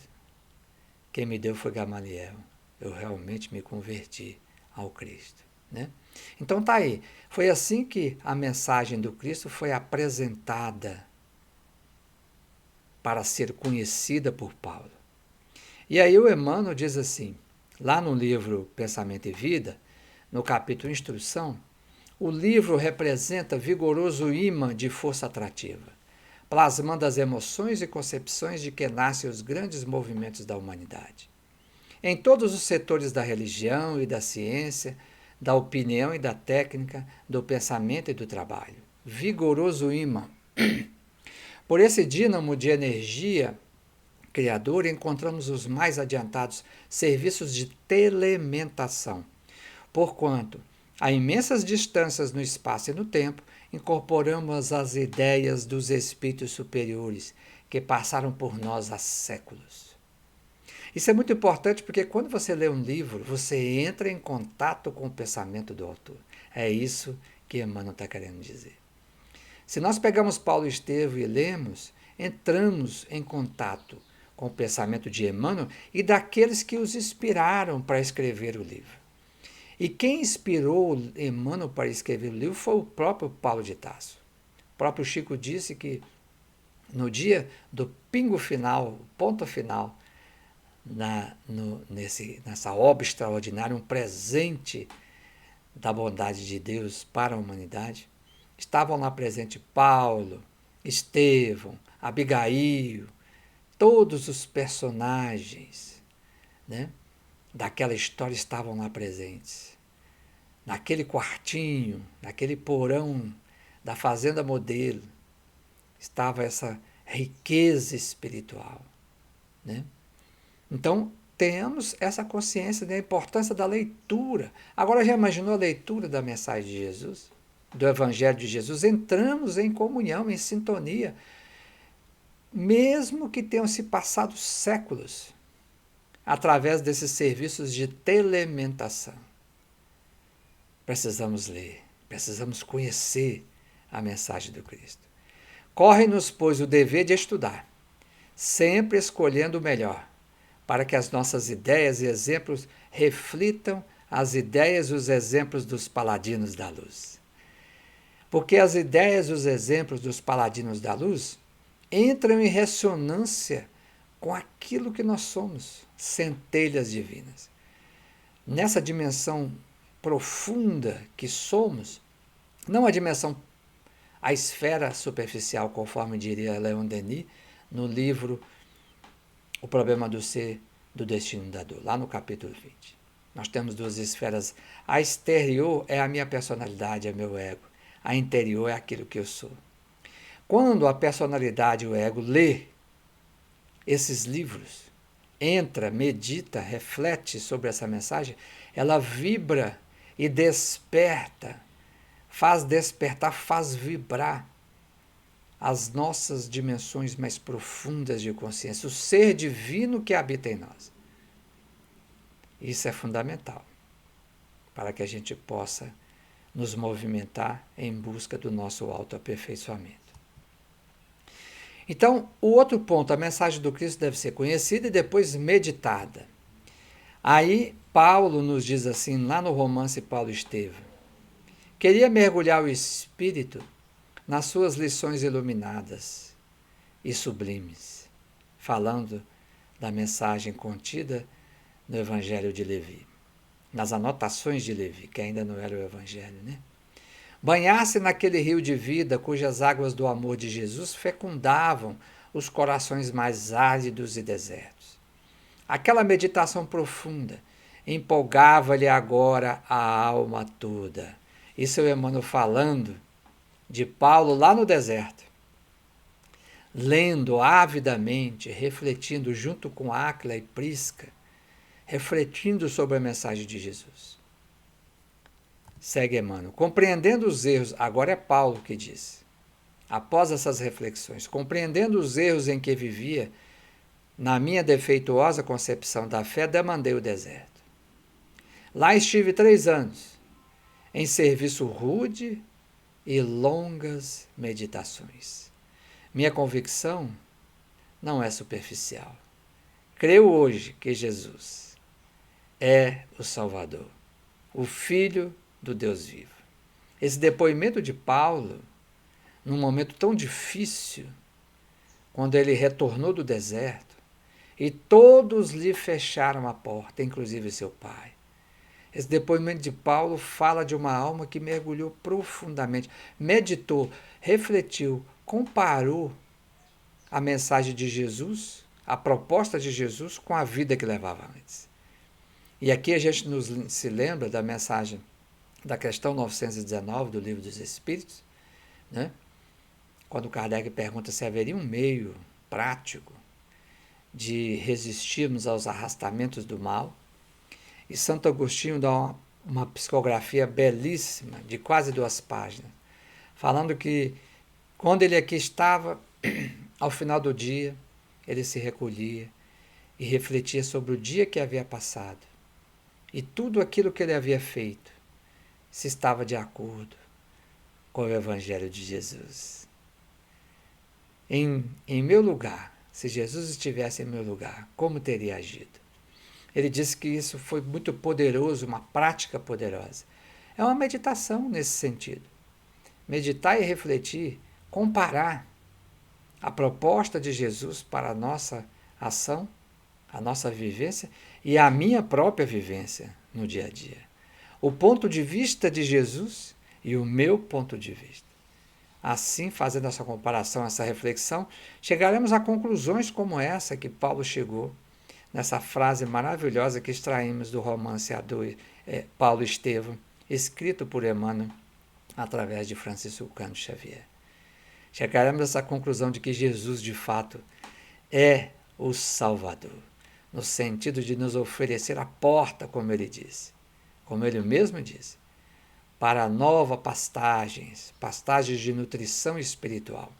Quem me deu foi Gamaliel. Eu realmente me converti ao Cristo, né? Então tá aí. Foi assim que a mensagem do Cristo foi apresentada para ser conhecida por Paulo. E aí o Emmanuel diz assim, lá no livro Pensamento e Vida, no capítulo Instrução, o livro representa vigoroso imã de força atrativa, plasmando as emoções e concepções de que nascem os grandes movimentos da humanidade. Em todos os setores da religião e da ciência, da opinião e da técnica, do pensamento e do trabalho. Vigoroso imã. Por esse dínamo de energia criadora, encontramos os mais adiantados serviços de telementação, porquanto, a imensas distâncias no espaço e no tempo, incorporamos as ideias dos espíritos superiores que passaram por nós há séculos. Isso é muito importante porque quando você lê um livro, você entra em contato com o pensamento do autor. É isso que Emmanuel está querendo dizer. Se nós pegamos Paulo e Estevão e lemos, entramos em contato com o pensamento de Emmanuel e daqueles que os inspiraram para escrever o livro. E quem inspirou Emmanuel para escrever o livro foi o próprio Paulo de Tarso. O próprio Chico disse que no dia do pingo final, ponto final, nessa obra extraordinária, um presente da bondade de Deus para a humanidade, estavam lá presentes Paulo, Estevão, Abigail, todos os personagens, né, daquela história estavam lá presentes. Naquele quartinho, naquele porão da Fazenda Modelo, estava essa riqueza espiritual, né? Então, temos essa consciência da importância da leitura. Agora, já imaginou a leitura da mensagem de Jesus? Do Evangelho de Jesus? Entramos em comunhão, em sintonia, mesmo que tenham se passado séculos, através desses serviços de telementação. Precisamos ler, precisamos conhecer a mensagem do Cristo. Corre-nos, pois, o dever de estudar, sempre escolhendo o melhor, para que as nossas ideias e exemplos reflitam as ideias e os exemplos dos paladinos da luz. Porque as ideias e os exemplos dos paladinos da luz entram em ressonância com aquilo que nós somos, centelhas divinas. Nessa dimensão profunda que somos, não a dimensão, a esfera superficial, conforme diria Leon Denis, no livro O Problema do Ser, do Destino da Dor, lá no capítulo 20. Nós temos duas esferas. A exterior é a minha personalidade, é meu ego. A interior é aquilo que eu sou. Quando a personalidade e o ego lê esses livros, entra, medita, reflete sobre essa mensagem, ela vibra e desperta, faz despertar, faz vibrar as nossas dimensões mais profundas de consciência, o ser divino que habita em nós. Isso é fundamental para que a gente possa nos movimentar em busca do nosso autoaperfeiçoamento. Então, o outro ponto, a mensagem do Cristo deve ser conhecida e depois meditada. Aí, Paulo nos diz assim, lá no romance Paulo Estevão, queria mergulhar o espírito nas suas lições iluminadas e sublimes, falando da mensagem contida no Evangelho de Levi, nas anotações de Levi, que ainda não era o Evangelho, né? Banhar-se naquele rio de vida cujas águas do amor de Jesus fecundavam os corações mais áridos e desertos. Aquela meditação profunda empolgava-lhe agora a alma toda Isso é o Emmanuel falando de Paulo lá no deserto, lendo avidamente, refletindo junto com Áquila e Prisca, refletindo sobre a mensagem de Jesus. Segue Emmanuel. Compreendendo os erros, agora é Paulo que diz, após essas reflexões, compreendendo os erros em que vivia, na minha defeituosa concepção da fé, demandei o deserto. Lá estive 3 anos, em serviço rude e longas meditações. Minha convicção não é superficial. Creio hoje que Jesus é o Salvador, o Filho do Deus vivo. Esse depoimento de Paulo, num momento tão difícil, quando ele retornou do deserto, e todos lhe fecharam a porta, inclusive seu pai. Esse depoimento de Paulo fala de uma alma que mergulhou profundamente, meditou, refletiu, comparou a mensagem de Jesus, a proposta de Jesus, com a vida que levava antes. E aqui a gente se lembra da mensagem da questão 919 do Livro dos Espíritos, né? Quando Kardec pergunta se haveria um meio prático de resistirmos aos arrastamentos do mal. E Santo Agostinho dá uma psicografia belíssima, de quase 2 páginas, falando que quando ele aqui estava, ao final do dia, ele se recolhia e refletia sobre o dia que havia passado e tudo aquilo que ele havia feito, se estava de acordo com o Evangelho de Jesus. Em meu lugar, se Jesus estivesse em meu lugar, como teria agido? Ele disse que isso foi muito poderoso, uma prática poderosa. É uma meditação nesse sentido. Meditar e refletir, comparar a proposta de Jesus para a nossa ação, a nossa vivência e a minha própria vivência no dia a dia. O ponto de vista de Jesus e o meu ponto de vista. Assim, fazendo essa comparação, essa reflexão, chegaremos a conclusões como essa que Paulo chegou, nessa frase maravilhosa que extraímos do romance Paulo Estevão, escrito por Emmanuel, através de Francisco Cândido Xavier. Chegaremos a essa conclusão de que Jesus, de fato, é o Salvador, no sentido de nos oferecer a porta, como ele disse, como ele mesmo disse, para novas pastagens de nutrição espiritual,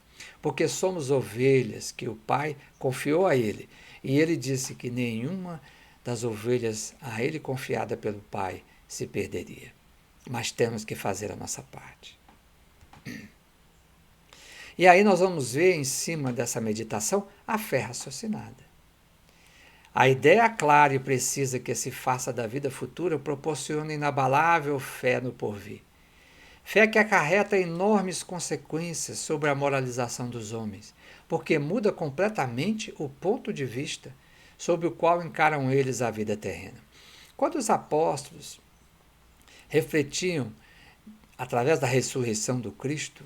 porque somos ovelhas que o Pai confiou a ele, e ele disse que nenhuma das ovelhas a ele confiada pelo Pai se perderia, mas temos que fazer a nossa parte. E aí nós vamos ver, em cima dessa meditação, a fé raciocinada. A ideia clara e precisa que se faça da vida futura proporciona inabalável fé no porvir. Fé que acarreta enormes consequências sobre a moralização dos homens, porque muda completamente o ponto de vista sobre o qual encaram eles a vida terrena. Quando os apóstolos refletiam, através da ressurreição do Cristo,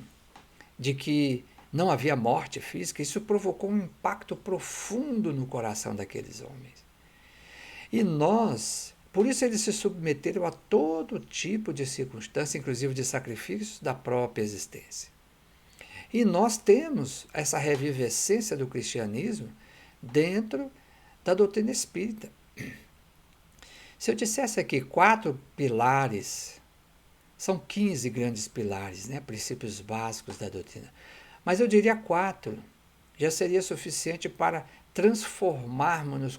de que não havia morte física, isso provocou um impacto profundo no coração daqueles homens. E nós, por isso eles se submeteram a todo tipo de circunstância, inclusive de sacrifícios da própria existência. E nós temos essa revivescência do cristianismo dentro da doutrina espírita. Se eu dissesse aqui 4 pilares, são 15 grandes pilares, né, princípios básicos da doutrina, mas eu diria 4, já seria suficiente para transformarmos-nos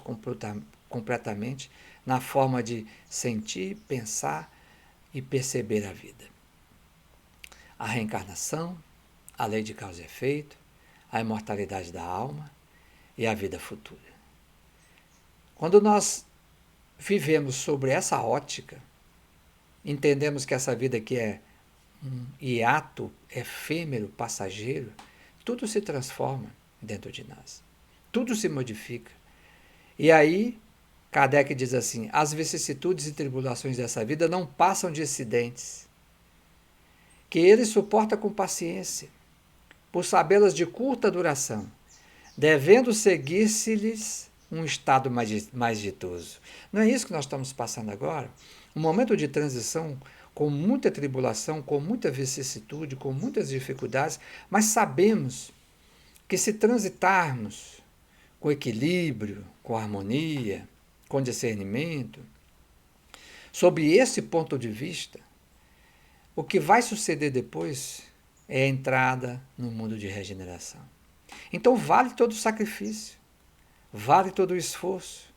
completamente na forma de sentir, pensar e perceber a vida. A reencarnação, a lei de causa e efeito, a imortalidade da alma e a vida futura. Quando nós vivemos sobre essa ótica, entendemos que essa vida aqui é um hiato efêmero, passageiro, tudo se transforma dentro de nós. Tudo se modifica. E aí, Kardec diz assim, as vicissitudes e tribulações dessa vida não passam de acidentes, que ele suporta com paciência, por sabê-las de curta duração, devendo seguir-se-lhes um estado mais ditoso. Não é isso que nós estamos passando agora? Um momento de transição com muita tribulação, com muita vicissitude, com muitas dificuldades, mas sabemos que se transitarmos com equilíbrio, com harmonia, com discernimento, sob esse ponto de vista, o que vai suceder depois é a entrada no mundo de regeneração. Então vale todo o sacrifício, vale todo o esforço,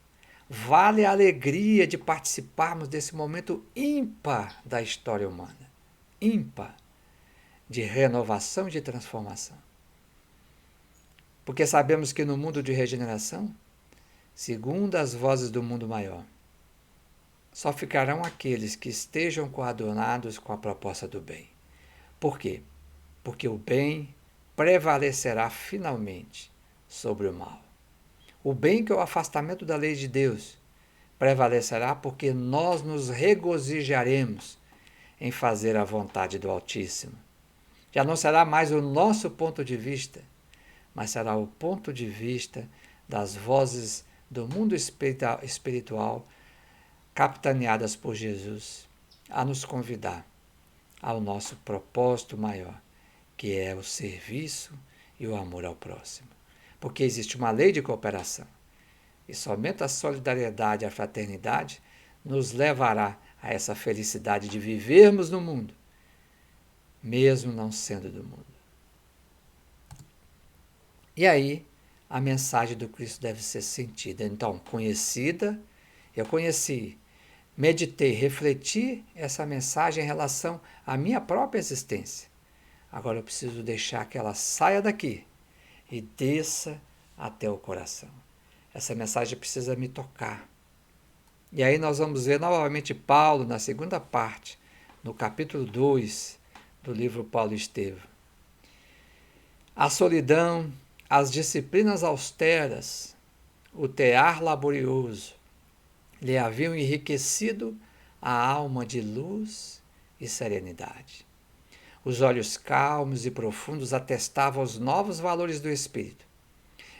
vale a alegria de participarmos desse momento ímpar da história humana, ímpar de renovação e de transformação. Porque sabemos que no mundo de regeneração, segundo as vozes do mundo maior, só ficarão aqueles que estejam coadunados com a proposta do bem. Por quê? Porque o bem prevalecerá finalmente sobre o mal. O bem, que é o afastamento da lei de Deus, prevalecerá porque nós nos regozijaremos em fazer a vontade do Altíssimo. Já não será mais o nosso ponto de vista, mas será o ponto de vista das vozes do mundo espiritual, capitaneadas por Jesus, a nos convidar ao nosso propósito maior, que é o serviço e o amor ao próximo. Porque existe uma lei de cooperação, e somente a solidariedade e a fraternidade nos levará a essa felicidade de vivermos no mundo, mesmo não sendo do mundo. E aí, a mensagem do Cristo deve ser sentida. Então, conhecida, eu conheci, meditei, refleti essa mensagem em relação à minha própria existência. Agora eu preciso deixar que ela saia daqui e desça até o coração. Essa mensagem precisa me tocar. E aí nós vamos ver novamente Paulo na segunda parte, no capítulo 2 do livro Paulo e Estevão. A solidão, as disciplinas austeras, o tear laborioso, lhe haviam enriquecido a alma de luz e serenidade. Os olhos calmos e profundos atestavam os novos valores do Espírito.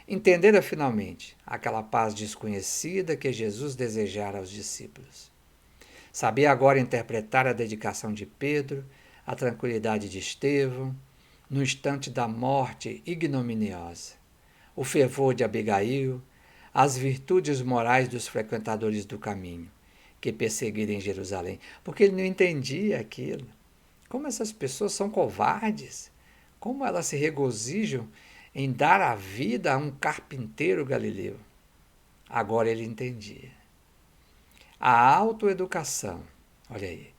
Entendera finalmente aquela paz desconhecida que Jesus desejara aos discípulos. Sabia agora interpretar a dedicação de Pedro, a tranquilidade de Estevão, no instante da morte ignominiosa, o fervor de Abigail, as virtudes morais dos frequentadores do caminho, que perseguiram em Jerusalém, porque ele não entendia aquilo. Como essas pessoas são covardes, como elas se regozijam em dar a vida a um carpinteiro galileu. Agora ele entendia. A autoeducação, olha aí,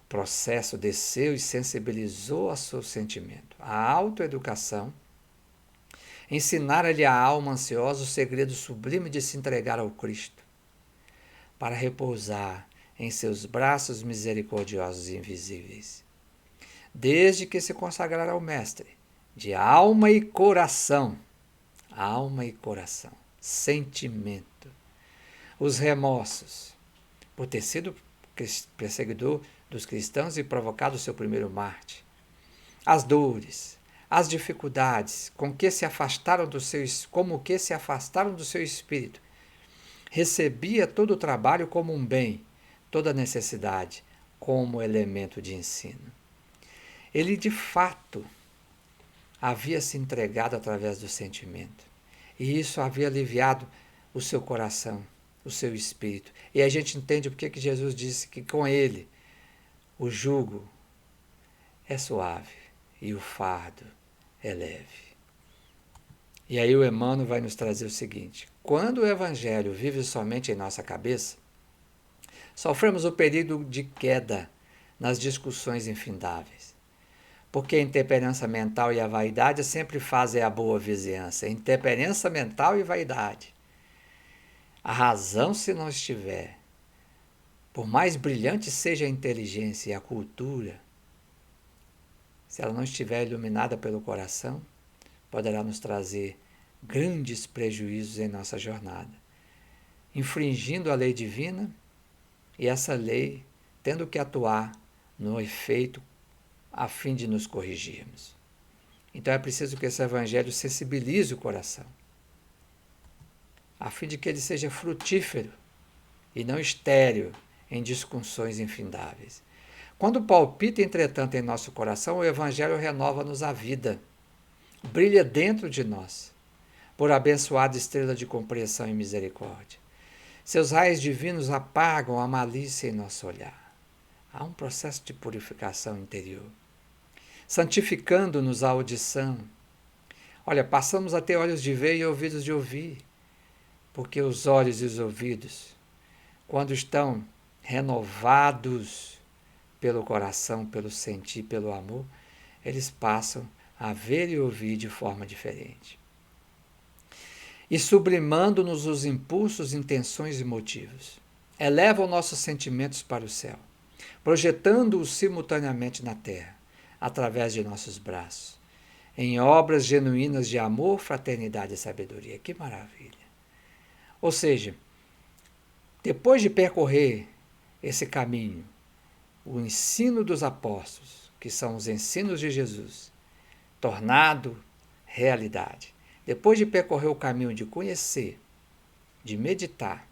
o processo desceu e sensibilizou a seu sentimento. A autoeducação ensinara-lhe a alma ansiosa o segredo sublime de se entregar ao Cristo, para repousar em seus braços misericordiosos e invisíveis. Desde que se consagrara ao Mestre, de alma e coração, sentimento, os remorsos, por ter sido perseguidor dos cristãos e provocado o seu primeiro mártir, as dores, as dificuldades como que se afastaram do seu espírito, recebia todo o trabalho como um bem, toda a necessidade como elemento de ensino. Ele de fato havia se entregado através do sentimento, e isso havia aliviado o seu coração, o seu espírito. E a gente entende porque que Jesus disse que com ele o jugo é suave e o fardo é leve. E aí o Emmanuel vai nos trazer o seguinte: quando o Evangelho vive somente em nossa cabeça, sofremos o perigo de queda nas discussões infindáveis. Porque a intemperança mental e a vaidade sempre fazem a boa vizinhança. Intemperança mental e vaidade. A razão, se não estiver, por mais brilhante seja a inteligência e a cultura, se ela não estiver iluminada pelo coração, poderá nos trazer grandes prejuízos em nossa jornada, infringindo a lei divina e essa lei tendo que atuar no efeito a fim de nos corrigirmos. Então é preciso que esse Evangelho sensibilize o coração, a fim de que ele seja frutífero e não estéril em discussões infindáveis. Quando palpita, entretanto, em nosso coração, o Evangelho renova-nos a vida, brilha dentro de nós, por abençoada estrela de compreensão e misericórdia. Seus raios divinos apagam a malícia em nosso olhar. Há um processo de purificação interior, santificando-nos a audição. Olha, passamos a ter olhos de ver e ouvidos de ouvir, porque os olhos e os ouvidos, quando estão renovados pelo coração, pelo sentir, pelo amor, eles passam a ver e ouvir de forma diferente. E sublimando-nos os impulsos, intenções e motivos, elevam nossos sentimentos para o céu, projetando-os simultaneamente na terra, através de nossos braços, em obras genuínas de amor, fraternidade e sabedoria. Que maravilha! Ou seja, depois de percorrer esse caminho, o ensino dos apóstolos, que são os ensinos de Jesus, tornado realidade, depois de percorrer o caminho de conhecer, de meditar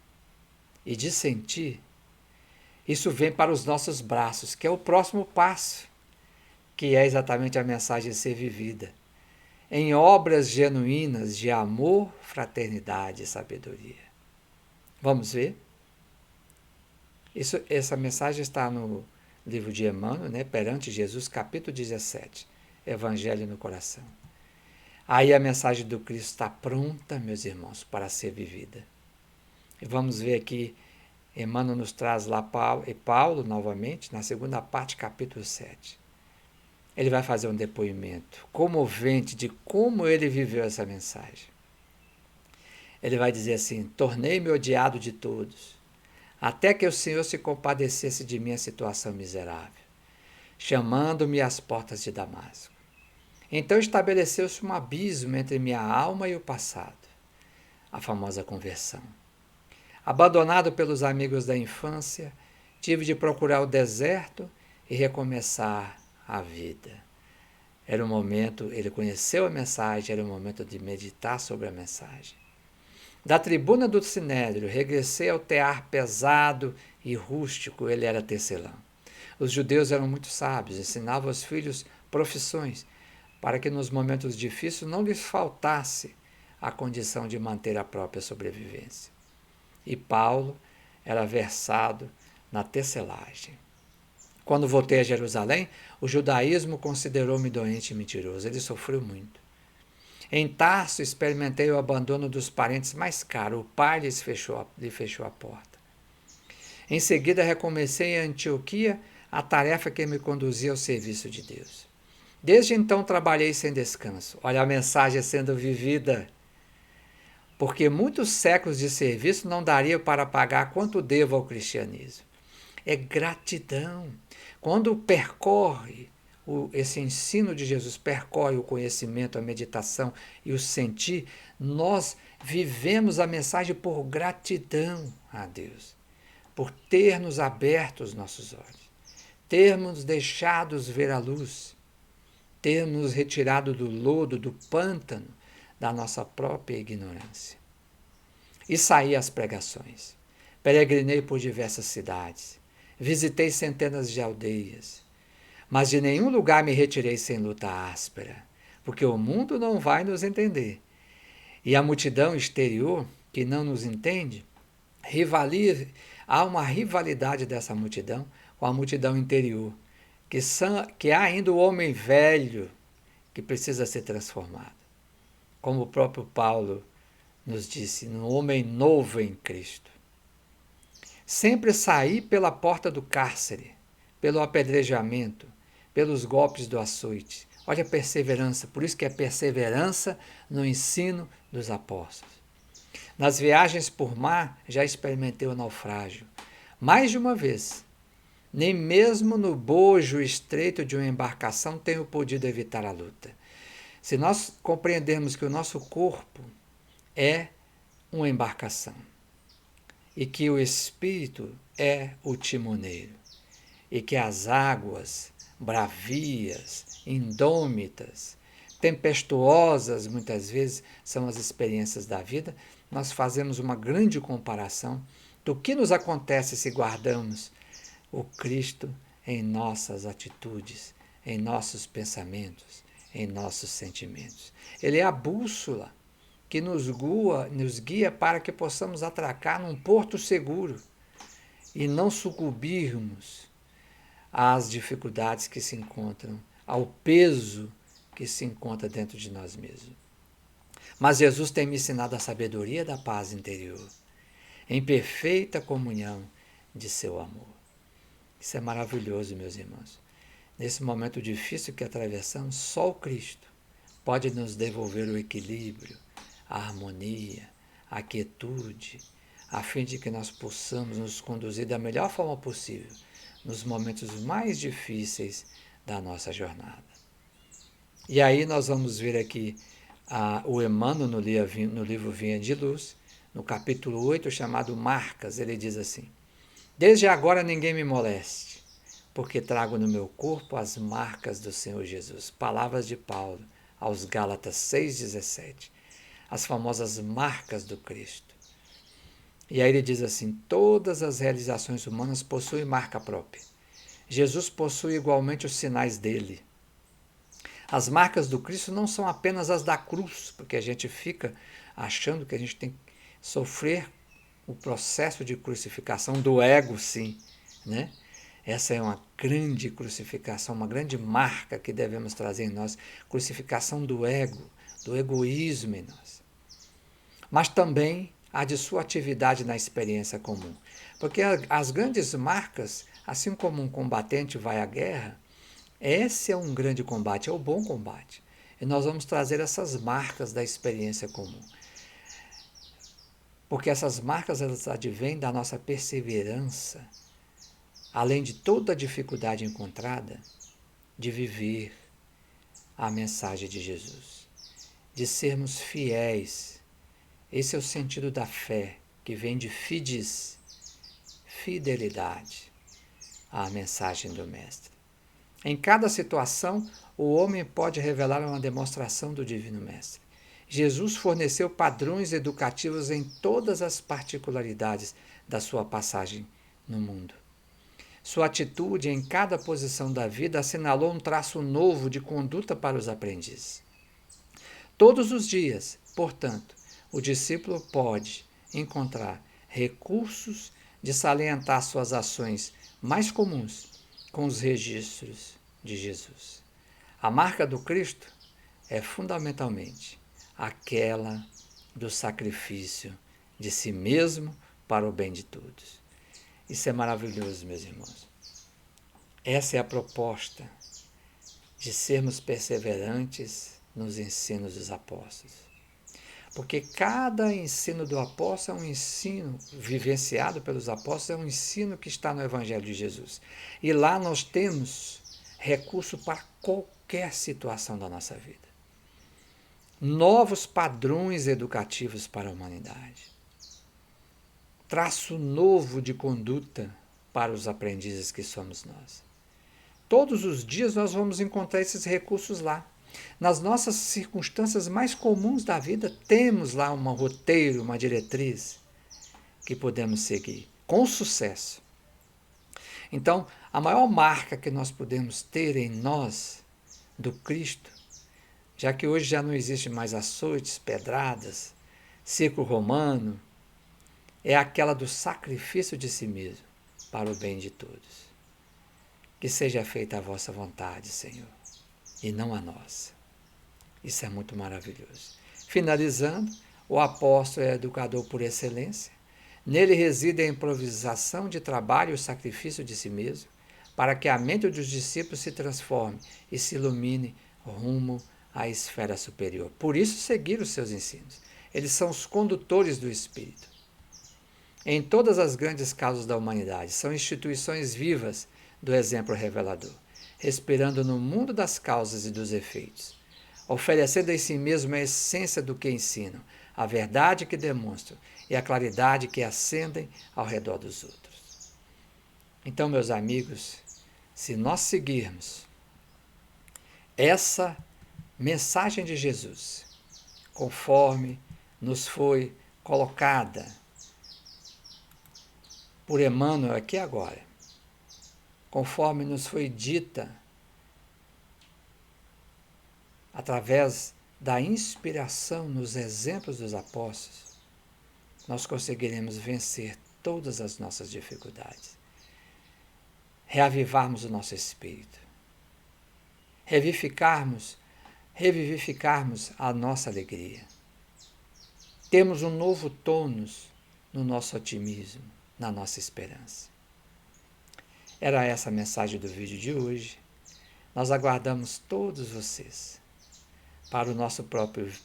e de sentir, isso vem para os nossos braços, que é o próximo passo, que é exatamente a mensagem a ser vivida, em obras genuínas de amor, fraternidade e sabedoria. Vamos ver? Essa mensagem está no livro de Emmanuel, né? Perante Jesus, capítulo 17, Evangelho no Coração. Aí a mensagem do Cristo está pronta, meus irmãos, para ser vivida. E vamos ver aqui, Emmanuel nos traz lá Paulo, novamente, na segunda parte, capítulo 7. Ele vai fazer um depoimento comovente de como ele viveu essa mensagem. Ele vai dizer assim: tornei-me odiado de todos, até que o Senhor se compadecesse de minha situação miserável, chamando-me às portas de Damasco. Então estabeleceu-se um abismo entre minha alma e o passado, a famosa conversão. Abandonado pelos amigos da infância, tive de procurar o deserto e recomeçar a vida. Era o momento, ele conheceu a mensagem, era o momento de meditar sobre a mensagem. Da tribuna do Sinédrio, regressei ao tear pesado e rústico, ele era tecelão. Os judeus eram muito sábios, ensinavam aos filhos profissões, para que nos momentos difíceis não lhes faltasse a condição de manter a própria sobrevivência. E Paulo era versado na tecelagem. Quando voltei a Jerusalém, o judaísmo considerou-me doente e mentiroso. Ele sofreu muito. Em Tarso, experimentei o abandono dos parentes mais caros. O pai lhe fechou a porta. Em seguida, recomecei em Antioquia a tarefa que me conduzia ao serviço de Deus. Desde então, trabalhei sem descanso. Olha a mensagem sendo vivida. Porque muitos séculos de serviço não daria para pagar quanto devo ao cristianismo. É gratidão. Quando percorre esse ensino de Jesus, percorre o conhecimento, a meditação e o sentir, nós vivemos a mensagem por gratidão a Deus, por ter nos aberto os nossos olhos, termos deixado ver a luz, termos retirado do lodo, do pântano, da nossa própria ignorância. E saí às pregações. Peregrinei por diversas cidades. Visitei centenas de aldeias. Mas de nenhum lugar me retirei sem luta áspera, porque o mundo não vai nos entender. E a multidão exterior, que não nos entende, há uma rivalidade dessa multidão com a multidão interior, que há ainda o homem velho que precisa ser transformado. Como o próprio Paulo nos disse, no homem novo em Cristo. Sempre saí pela porta do cárcere, pelo apedrejamento, pelos golpes do açoite. Olha a perseverança, por isso que é perseverança no ensino dos apóstolos. Nas viagens por mar, já experimentei o naufrágio. Mais de uma vez. Nem mesmo no bojo estreito de uma embarcação tenho podido evitar a luta. Se nós compreendermos que o nosso corpo é uma embarcação e que o Espírito é o timoneiro e que as águas bravias, indômitas, tempestuosas, muitas vezes, são as experiências da vida, nós fazemos uma grande comparação do que nos acontece se guardamos o Cristo em nossas atitudes, em nossos pensamentos, em nossos sentimentos. Ele é a bússola que nos guia para que possamos atracar num porto seguro e não sucumbirmos às dificuldades que se encontram, ao peso que se encontra dentro de nós mesmos. Mas Jesus tem me ensinado a sabedoria da paz interior, em perfeita comunhão de seu amor. Isso é maravilhoso, meus irmãos. Nesse momento difícil que atravessamos, só o Cristo pode nos devolver o equilíbrio, a harmonia, a quietude, a fim de que nós possamos nos conduzir da melhor forma possível nos momentos mais difíceis da nossa jornada. E aí nós vamos ver aqui o Emmanuel no livro Vinha de Luz, no capítulo 8, chamado Marcas. Ele diz assim: desde agora ninguém me moleste, porque trago no meu corpo as marcas do Senhor Jesus. Palavras de Paulo aos Gálatas 6,17. As famosas marcas do Cristo. E aí ele diz assim: todas as realizações humanas possuem marca própria. Jesus possui igualmente os sinais dele. As marcas do Cristo não são apenas as da cruz, porque a gente fica achando que a gente tem que sofrer o processo de crucificação do ego, sim, né? Essa é uma grande crucificação, uma grande marca que devemos trazer em nós, crucificação do ego, do egoísmo em nós. Mas também a de sua atividade na experiência comum. Porque as grandes marcas, assim como um combatente vai à guerra, esse é um grande combate, é o bom combate. E nós vamos trazer essas marcas da experiência comum. Porque essas marcas elas advêm da nossa perseverança, além de toda a dificuldade encontrada, de viver a mensagem de Jesus, de sermos fiéis. Esse é o sentido da fé, que vem de fides, fidelidade à mensagem do Mestre. Em cada situação, o homem pode revelar uma demonstração do Divino Mestre. Jesus forneceu padrões educativos em todas as particularidades da sua passagem no mundo. Sua atitude em cada posição da vida assinalou um traço novo de conduta para os aprendizes. Todos os dias, portanto, o discípulo pode encontrar recursos de salientar suas ações mais comuns com os registros de Jesus. A marca do Cristo é fundamentalmente aquela do sacrifício de si mesmo para o bem de todos. Isso é maravilhoso, meus irmãos. Essa é a proposta de sermos perseverantes nos ensinos dos apóstolos. Porque cada ensino do apóstolo é um ensino vivenciado pelos apóstolos, é um ensino que está no Evangelho de Jesus. E lá nós temos recurso para qualquer situação da nossa vida. Novos padrões educativos para a humanidade. Traço novo de conduta para os aprendizes que somos nós. Todos os dias nós vamos encontrar esses recursos lá. Nas nossas circunstâncias mais comuns da vida, temos lá um roteiro, uma diretriz que podemos seguir com sucesso. Então, a maior marca que nós podemos ter em nós, do Cristo, já que hoje já não existe mais açoites, pedradas, circo romano, é aquela do sacrifício de si mesmo para o bem de todos. Que seja feita a vossa vontade, Senhor, e não a nossa. Isso é muito maravilhoso. Finalizando, o apóstolo é educador por excelência. Nele reside a improvisação de trabalho e o sacrifício de si mesmo, para que a mente dos discípulos se transforme e se ilumine rumo à esfera superior. Por isso, seguir os seus ensinos. Eles são os condutores do Espírito. Em todas as grandes causas da humanidade, são instituições vivas do exemplo revelador, respirando no mundo das causas e dos efeitos, oferecendo em si mesmo a essência do que ensinam, a verdade que demonstram e a claridade que acendem ao redor dos outros. Então, meus amigos, se nós seguirmos essa mensagem de Jesus, conforme nos foi colocada por Emmanuel aqui agora, conforme nos foi dita através da inspiração nos exemplos dos apóstolos, nós conseguiremos vencer todas as nossas dificuldades, reavivarmos o nosso espírito, revivificarmos a nossa alegria. Temos um novo tônus no nosso otimismo, na nossa esperança. Era essa a mensagem do vídeo de hoje. Nós aguardamos todos vocês para o nosso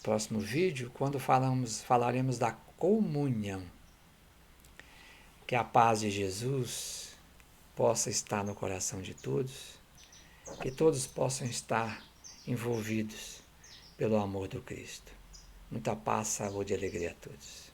próximo vídeo, quando falaremos da comunhão. Que a paz de Jesus possa estar no coração de todos, que todos possam estar envolvidos pelo amor do Cristo. Muita paz, saúde e alegria a todos.